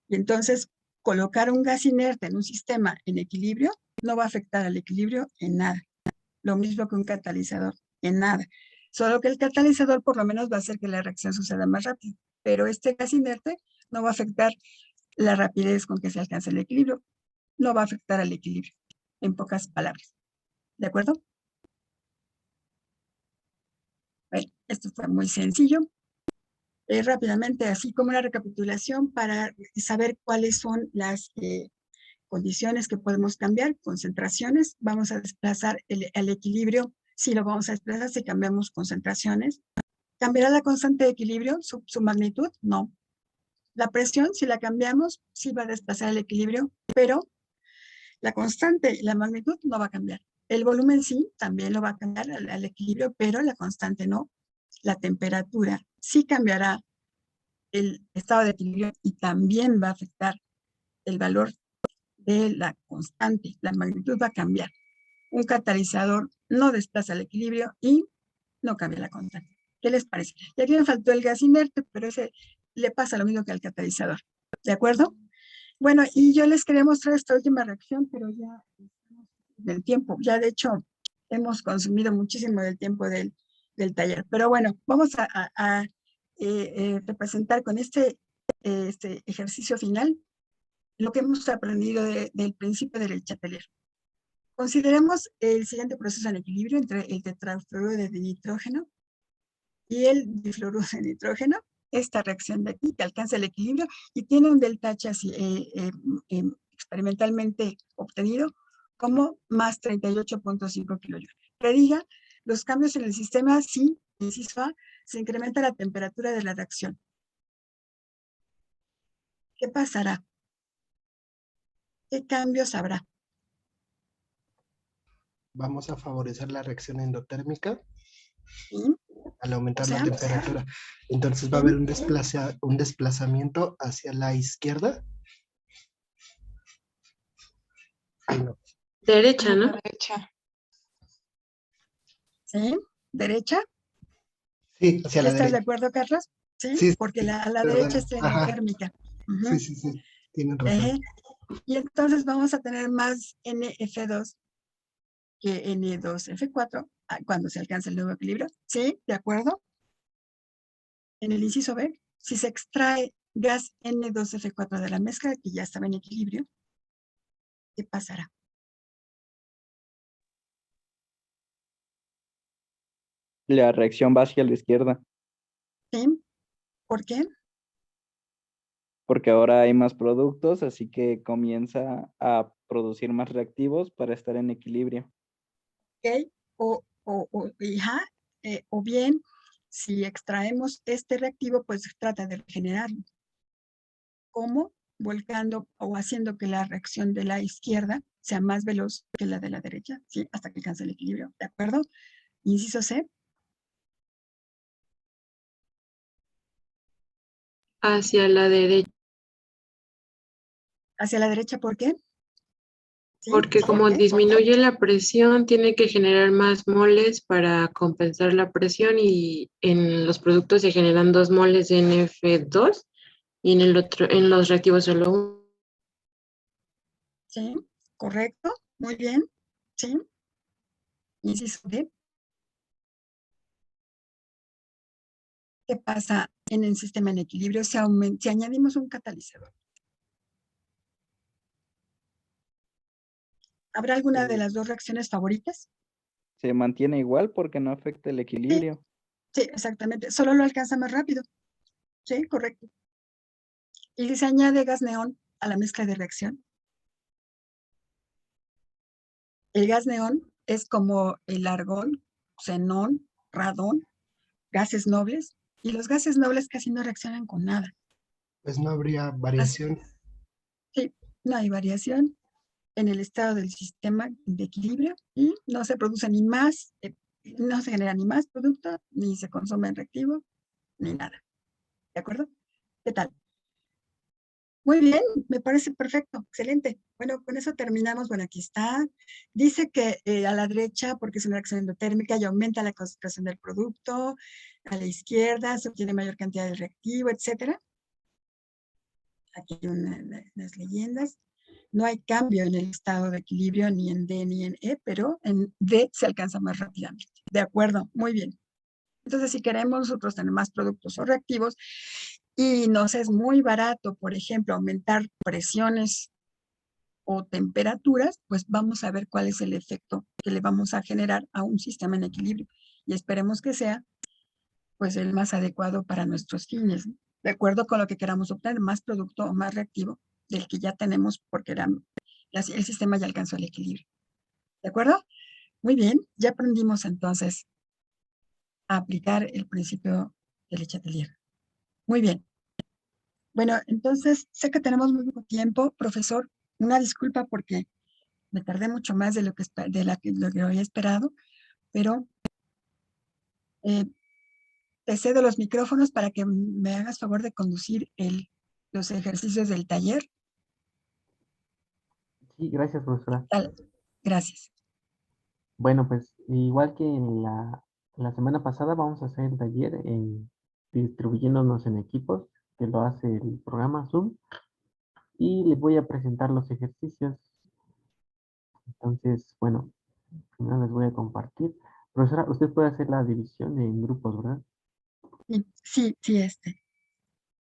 Y entonces, colocar un gas inerte en un sistema en equilibrio no va a afectar al equilibrio en nada. Lo mismo que un catalizador, en nada. Solo que el catalizador por lo menos va a hacer que la reacción suceda más rápido. Pero este gas inerte no va a afectar la rapidez con que se alcanza el equilibrio. No va a afectar al equilibrio, en pocas palabras. ¿De acuerdo? Bueno, esto fue muy sencillo. Rápidamente, así como una recapitulación para saber cuáles son las condiciones que podemos cambiar, concentraciones, vamos a desplazar el equilibrio, si lo vamos a desplazar si cambiamos concentraciones. ¿Cambiará la constante de equilibrio, su magnitud? No. La presión, si la cambiamos, sí va a desplazar el equilibrio, pero la constante y la magnitud no va a cambiar. El volumen sí, también lo va a cambiar al equilibrio, pero la constante no. La temperatura sí cambiará el estado de equilibrio y también va a afectar el valor de la constante. La magnitud va a cambiar. Un catalizador no desplaza el equilibrio y no cambia la constante. ¿Qué les parece? Y aquí me faltó el gas inerte, pero ese le pasa lo mismo que al catalizador. ¿De acuerdo? Bueno, y yo les quería mostrar esta última reacción, pero ya del tiempo, ya de hecho hemos consumido muchísimo del tiempo del taller. Pero bueno, vamos a representar con este ejercicio final lo que hemos aprendido del principio del Chatelier. Consideremos el siguiente proceso en equilibrio entre el tetrafluoruro de nitrógeno y el difluoruro de nitrógeno. Esta reacción de aquí que alcanza el equilibrio y tiene un delta H así, experimentalmente obtenido como más 38.5 kilojoules. Que diga los cambios en el sistema si, inciso A, se incrementa la temperatura de la reacción. ¿Qué pasará? ¿Qué cambios habrá? Vamos a favorecer la reacción endotérmica ¿Sí? al aumentar O sea, la temperatura. Entonces va a haber un desplazamiento hacia la izquierda. No. Derecha, ¿no? Derecha. ¿Sí? ¿Derecha? Sí, hacia la ¿Estás de derecha. acuerdo, Carlos? Sí, Sí, porque a la perdón. derecha es Ajá. endotérmica. Sí, sí, sí. Tienen razón. Y entonces vamos a tener más NF2 que N2F4 cuando se alcanza el nuevo equilibrio. ¿Sí? ¿De acuerdo? En el inciso B, si se extrae gas N2F4 de la mezcla que ya estaba en equilibrio, ¿qué pasará? La reacción va hacia la izquierda, ¿Sí? ¿Por qué? porque ahora hay más productos, así que comienza a producir más reactivos para estar en equilibrio. ¿Ok? O bien si extraemos este reactivo, pues trata de regenerarlo. ¿Cómo? Volcando o haciendo que la reacción de la izquierda sea más veloz que la de la derecha, ¿sí? Hasta que alcance el equilibrio, ¿de acuerdo? Inciso C. Hacia la derecha, Hacia la derecha, ¿por qué? ¿Sí? porque ¿Por como qué? disminuye la presión, tiene que generar más moles para compensar la presión y en los productos se generan 2 moles de NF2 y en el otro, en los reactivos solo 1. Sí, correcto, muy bien, sí. Inciso D. ¿Qué pasa en el sistema en equilibrio si añadimos un catalizador? ¿Habrá alguna de las dos reacciones favoritas? Se mantiene igual porque no afecta el equilibrio. Sí, exactamente. Solo lo alcanza más rápido. Sí, correcto. Y si se añade gas neón a la mezcla de reacción, el gas neón es como el argón, xenón, radón, gases nobles, y los gases nobles casi no reaccionan con nada. Pues no habría variación. Sí, no hay variación en el estado del sistema de equilibrio y no se produce ni más, no se genera ni más producto, ni se consume en reactivo, ni nada. ¿De acuerdo? ¿Qué tal? Muy bien, me parece perfecto, excelente. Bueno, con eso terminamos. Bueno, aquí está. Dice que a la derecha, porque es una reacción endotérmica y aumenta la concentración del producto. A la izquierda se obtiene mayor cantidad de reactivo, etcétera. Aquí hay unas leyendas. No hay cambio en el estado de equilibrio ni en D ni en E, pero en D se alcanza más rápidamente. De acuerdo, muy bien. Entonces, si queremos nosotros tener más productos o reactivos y nos es muy barato, por ejemplo, aumentar presiones o temperaturas, pues vamos a ver cuál es el efecto que le vamos a generar a un sistema en equilibrio. Y esperemos que sea pues el más adecuado para nuestros fines, ¿no? De acuerdo con lo que queramos obtener, más producto o más reactivo del que ya tenemos porque el sistema ya alcanzó el equilibrio. ¿De acuerdo? Muy bien, ya aprendimos entonces a aplicar el principio de Le Chatelier. Muy bien. Bueno, entonces sé que tenemos muy poco tiempo, profesor. Una disculpa porque me tardé mucho más de lo que había esperado, pero te cedo los micrófonos para que me hagas favor de conducir los ejercicios del taller. Sí, gracias, profesora. Gracias. Bueno, pues igual que en la semana pasada vamos a hacer el taller distribuyéndonos en equipos, que lo hace el programa Zoom, y les voy a presentar los ejercicios. Entonces, bueno, primero les voy a compartir. Profesora, usted puede hacer la división en grupos, ¿verdad? Sí,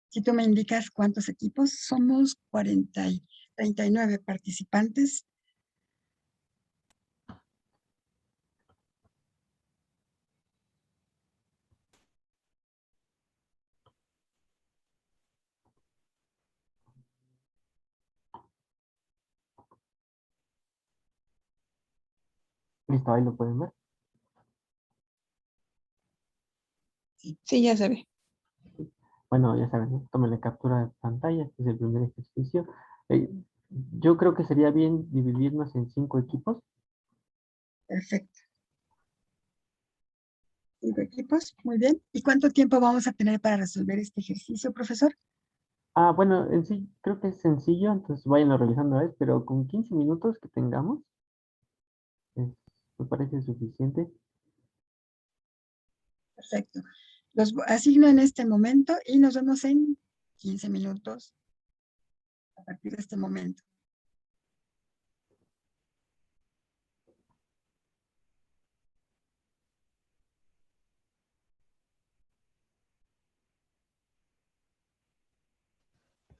si tú me indicas cuántos equipos, somos 39 participantes. Listo, ahí lo pueden ver. Sí, ya se ve. Bueno, ya saben, ¿no? Tomen la captura de pantalla, este es el primer ejercicio. Yo creo que sería bien dividirnos en 5 equipos. Perfecto. 5 equipos, muy bien. ¿Y cuánto tiempo vamos a tener para resolver este ejercicio, profesor? Bueno, en sí creo que es sencillo, entonces váyanlo realizando a vez, pero con 15 minutos que tengamos, me parece suficiente. Perfecto. Los asigno en este momento y nos vemos en 15 minutos a partir de este momento.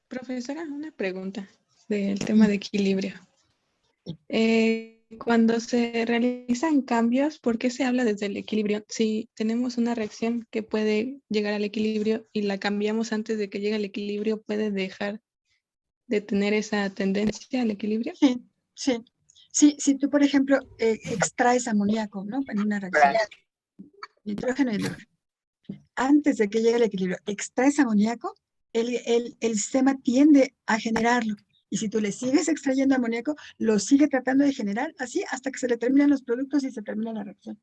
Profesora, una pregunta del tema de equilibrio. Cuando se realizan cambios, ¿por qué se habla desde el equilibrio? Si tenemos una reacción que puede llegar al equilibrio y la cambiamos antes de que llegue al equilibrio, ¿puede dejar de tener esa tendencia al equilibrio? Sí. Si tú, por ejemplo, extraes amoníaco, ¿no? En una reacción, nitrógeno y hidrógeno. antes de que llegue al equilibrio, extraes amoníaco, el sistema tiende a generarlo. Y si tú le sigues extrayendo amoníaco, lo sigue tratando de generar así hasta que se le terminan los productos y se termina la reacción.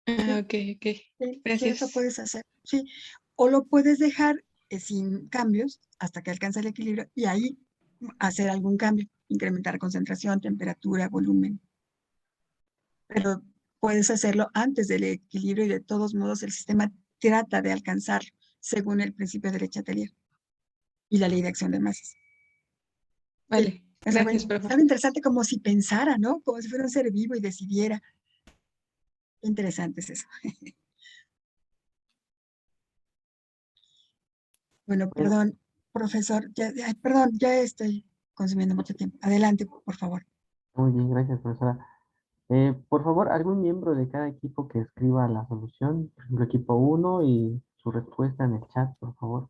Ah, ok, ok. Sí, Gracias. eso puedes hacer, sí. O lo puedes dejar sin cambios hasta que alcance el equilibrio y ahí hacer algún cambio, incrementar concentración, temperatura, volumen. Pero puedes hacerlo antes del equilibrio y de todos modos el sistema trata de alcanzarlo según el principio de Le Chatelier y la ley de acción de masas. Vale, Es gracias, algo profe. interesante, como si pensara, ¿no? Como si fuera un ser vivo y decidiera. Qué interesante es eso. Bueno, perdón, profesor, perdón, ya estoy consumiendo mucho tiempo. Adelante, por favor. Muy bien, gracias, profesora. Por favor, algún miembro de cada equipo que escriba la solución, por ejemplo, equipo 1 y su respuesta en el chat, por favor.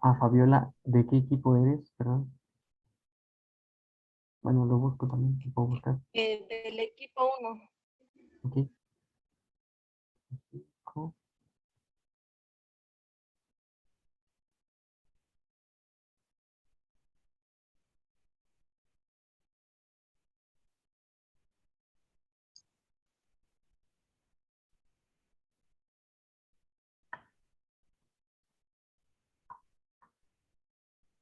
Ah, Fabiola, ¿de qué equipo eres? Perdón. Bueno, lo busco también, lo puedo buscar. Del equipo 1. Ok. Co-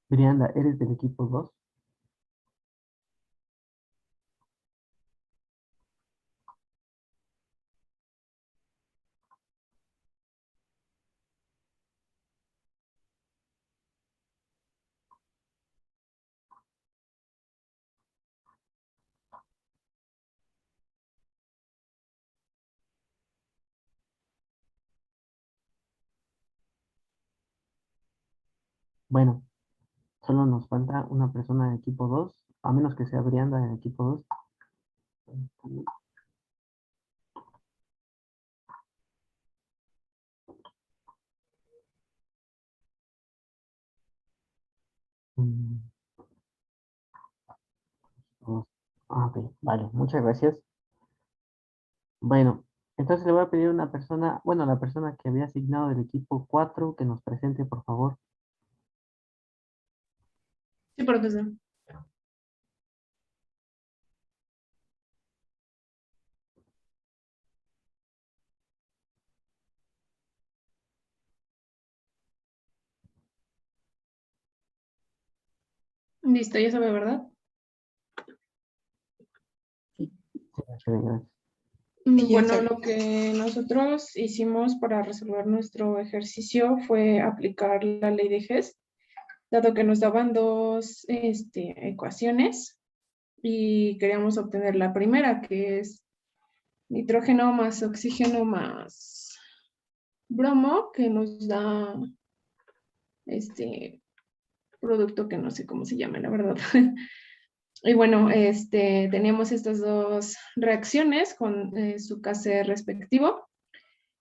Brianda, ¿eres del equipo 2? Bueno, solo nos falta una persona del equipo 2, a menos que sea Brianda del equipo 2. Mm, dos. Ah, ok, vale, muchas gracias. Bueno, entonces le voy a pedir a una persona, bueno, la persona que había asignado del equipo 4 que nos presente, por favor. Sí, profesor. Listo, ya sabe, ¿verdad? Sí, gracias. Sí, ya Bueno, sabe. lo que nosotros hicimos para resolver nuestro ejercicio fue aplicar la ley de Hess, dado que nos daban dos ecuaciones y queríamos obtener la primera, que es nitrógeno más oxígeno más bromo, que nos da este producto que no sé cómo se llama, la verdad. Y bueno, teníamos estas dos reacciones con su KC respectivo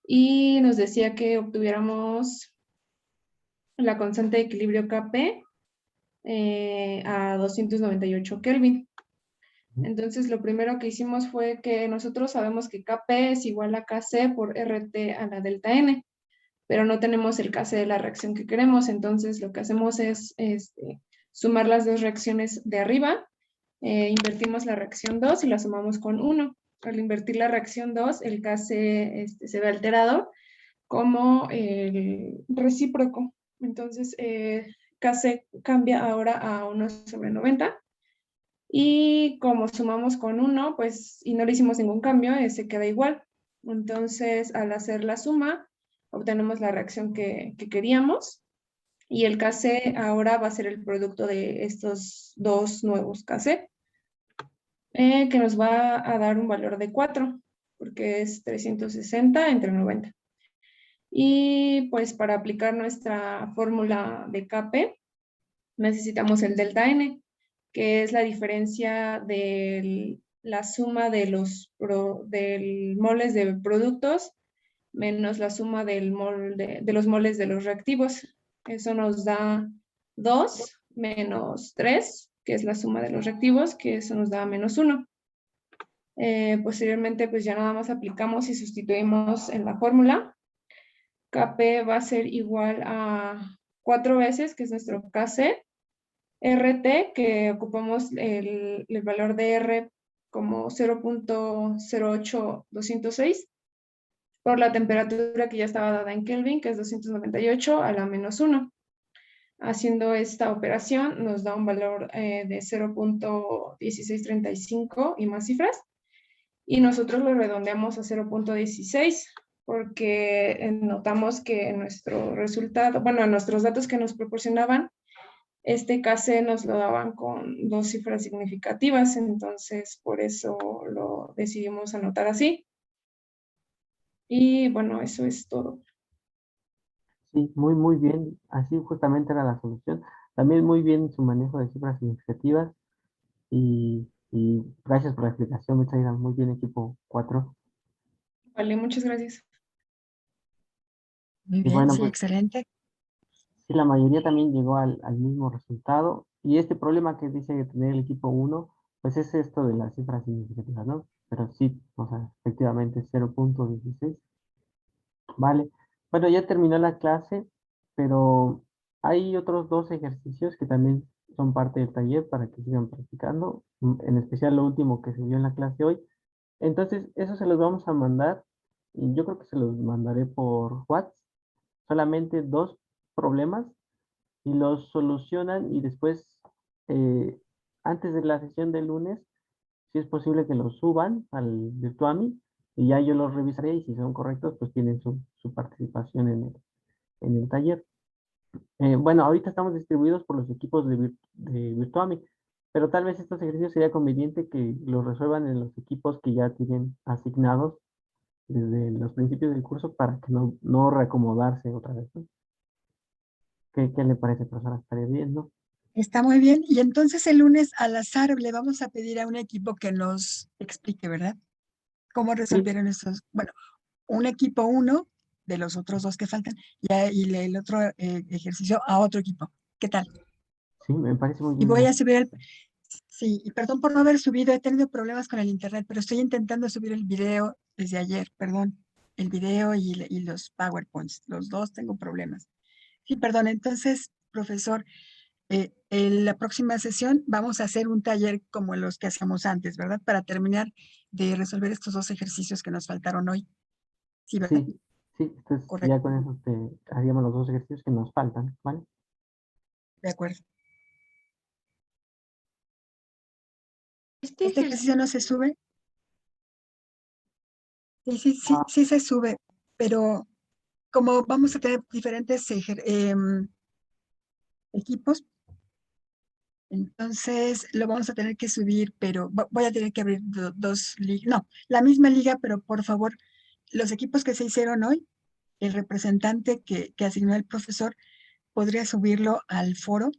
y nos decía que obtuviéramos la constante de equilibrio Kp a 298 Kelvin. Entonces, lo primero que hicimos fue que nosotros sabemos que Kp es igual a Kc por RT a la delta N, pero no tenemos el Kc de la reacción que queremos. Entonces, lo que hacemos es sumar las dos reacciones de arriba. Invertimos la reacción 2 y la sumamos con 1. Al invertir la reacción 2, el Kc se ve alterado como el recíproco. Entonces, Kc cambia ahora a 1/90. Y como sumamos con 1, pues, y no le hicimos ningún cambio, se queda igual. Entonces, al hacer la suma, obtenemos la reacción que queríamos. Y el Kc ahora va a ser el producto de estos dos nuevos Kc, que nos va a dar un valor de 4, porque es 360 entre 90. Y pues para aplicar nuestra fórmula de Kp, necesitamos el delta N, que es la diferencia de la suma de del moles de productos menos la suma del de los moles de los reactivos. Eso nos da 2 menos 3, que es la suma de los reactivos, que eso nos da -1. Posteriormente, pues ya nada más aplicamos y sustituimos en la fórmula. Kp va a ser igual a 4 veces, que es nuestro Kc, RT, que ocupamos el valor de R como 0.08206, por la temperatura que ya estaba dada en Kelvin, que es 298 a la -1. Haciendo esta operación nos da un valor de 0.1635 y más cifras. Y nosotros lo redondeamos a 0.16 porque notamos que en nuestro resultado, bueno, en nuestros datos que nos proporcionaban, este Kc nos lo daban con 2 cifras significativas, entonces por eso lo decidimos anotar así. Y bueno, eso es todo. Sí, muy, muy bien. Así justamente era la solución. También muy bien su manejo de cifras significativas. Y gracias por la explicación, Michaela. Muy bien, equipo 4. Vale, muchas gracias. Muy Y bien, bueno, sí, pues excelente. sí, la mayoría también llegó al mismo resultado. Y este problema que dice tener el equipo 1, pues es esto de las cifras significativas, ¿no? Pero sí, o sea, efectivamente 0.16. Vale. Bueno, ya terminó la clase, pero hay otros 2 ejercicios que también son parte del taller para que sigan practicando, en especial lo último que se vio en la clase hoy. Entonces, eso se los vamos a mandar, y yo creo que se los mandaré por WhatsApp, solamente 2 problemas, y los solucionan y después, eh, antes de la sesión del lunes, si es posible que los suban al Virtuami y ya yo los revisaré y si son correctos, pues tienen su participación en el taller. Bueno, ahorita estamos distribuidos por los equipos de Virtuami, pero tal vez estos ejercicios sería conveniente que los resuelvan en los equipos que ya tienen asignados desde los principios del curso para que no reacomodarse otra vez, ¿no? ¿Qué le parece, profesora? Estaría bien, ¿no? Está muy bien. Y entonces el lunes al azar le vamos a pedir a un equipo que nos explique, ¿verdad? Cómo Sí, resolvieron estos, bueno, un equipo 1 de los otros 2 que faltan y el otro ejercicio a otro equipo. ¿Qué tal? sí, me parece muy Y bien. voy a subir el, sí, y perdón por no haber subido, he tenido problemas con el internet, pero estoy intentando subir el video desde ayer, perdón, el video y los PowerPoints, los dos tengo problemas. Sí, perdón, entonces, profesor, en la próxima sesión vamos a hacer un taller como los que hacíamos antes, ¿verdad? Para terminar de resolver estos 2 ejercicios que nos faltaron hoy. Sí, ¿verdad? Sí, sí, entonces ya Correcto, con eso haríamos los 2 ejercicios que nos faltan, ¿vale? de acuerdo. Este ¿Este ejercicio ejercicio, no se sube? Sí se sube, pero como vamos a tener diferentes equipos, entonces lo vamos a tener que subir, pero voy a tener que abrir 2 ligas, no, la misma liga, pero por favor, los equipos que se hicieron hoy, el representante que asignó el profesor podría subirlo al foro,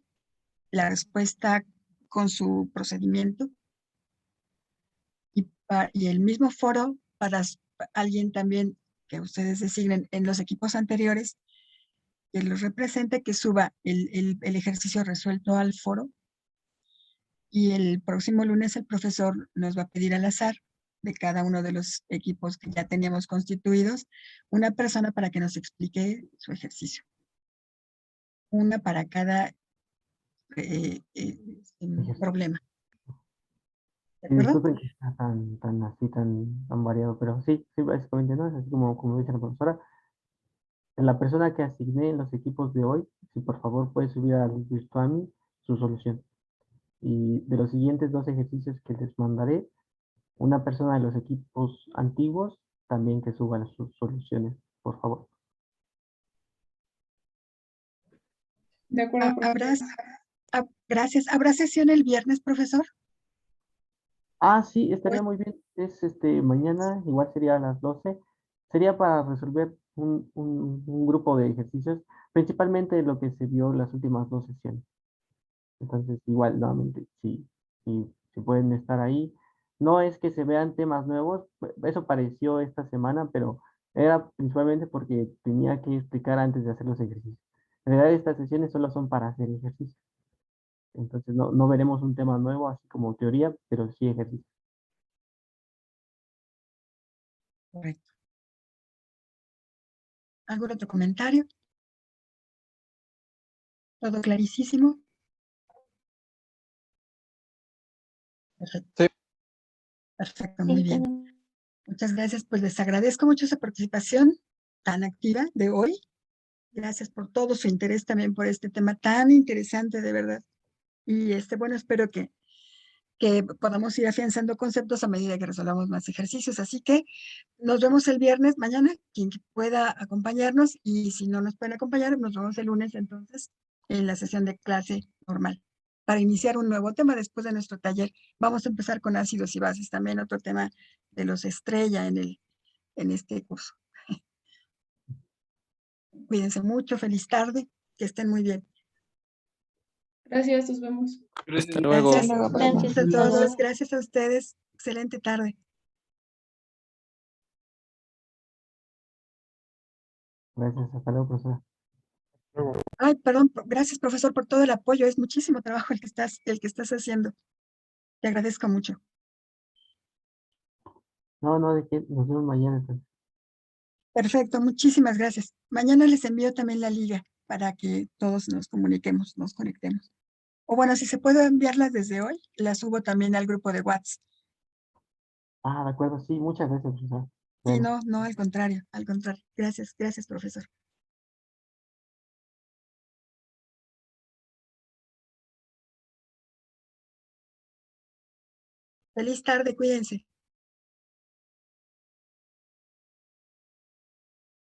la respuesta con su procedimiento y el mismo foro para alguien también que ustedes designen en los equipos anteriores, que los represente, que suba el ejercicio resuelto al foro y el próximo lunes el profesor nos va a pedir al azar de cada uno de los equipos que ya teníamos constituidos, una persona para que nos explique su ejercicio. Una para cada problema. ¿De Y acuerdo? disculpen que está tan así, tan variado, pero sí, sí, básicamente no, es así como dice la profesora. La persona que asigné en los equipos de hoy, si por favor puede subir al Virtuami su solución. Y de los siguientes 2 ejercicios que les mandaré, una persona de los equipos antiguos también que suba sus soluciones, por favor. De acuerdo, ¿Habrá, profesor. gracias. ¿Habrá sesión el viernes, profesor? Ah, sí, ¿O estaría muy bien. Es mañana, igual sería a las 12. Sería para resolver un grupo de ejercicios, principalmente lo que se vio las últimas 2 sesiones. Entonces, igual, nuevamente, si pueden estar ahí. No es que se vean temas nuevos, eso pareció esta semana, pero era principalmente porque tenía que explicar antes de hacer los ejercicios. En realidad, estas sesiones solo son para hacer ejercicios. Entonces no veremos un tema nuevo, así como teoría, pero sí ejercicio. Correcto. ¿Algún otro comentario? ¿Todo clarísimo? Perfecto. Sí. Perfecto, muy bien. Muchas gracias. Pues les agradezco mucho su participación tan activa de hoy. Gracias por todo su interés también por este tema tan interesante, de verdad. Y bueno, espero que podamos ir afianzando conceptos a medida que resolvamos más ejercicios. Así que nos vemos el viernes, mañana, quien pueda acompañarnos, y si no nos pueden acompañar, nos vemos el lunes entonces en la sesión de clase normal para iniciar un nuevo tema después de nuestro taller. Vamos a empezar con ácidos y bases, también otro tema de los estrella en este curso. Cuídense mucho, feliz tarde, que estén muy bien. Gracias, nos vemos. Hasta luego. Gracias, Gracias a a todos, todos. gracias a ustedes. Excelente tarde. Gracias, hasta luego, profesora. Ay, perdón, gracias, profesor, por todo el apoyo. Es muchísimo trabajo el que estás haciendo. Te agradezco mucho. No, de qué, nos vemos mañana entonces. Perfecto, muchísimas gracias. Mañana les envío también la liga para que todos nos comuniquemos, nos conectemos. O bueno, si se puede enviarlas desde hoy, las subo también al grupo de WhatsApp. Ah, de acuerdo, sí, muchas gracias, profesora. Sí, Bueno. no, al contrario, al contrario. Gracias, profesor. Feliz tarde, cuídense.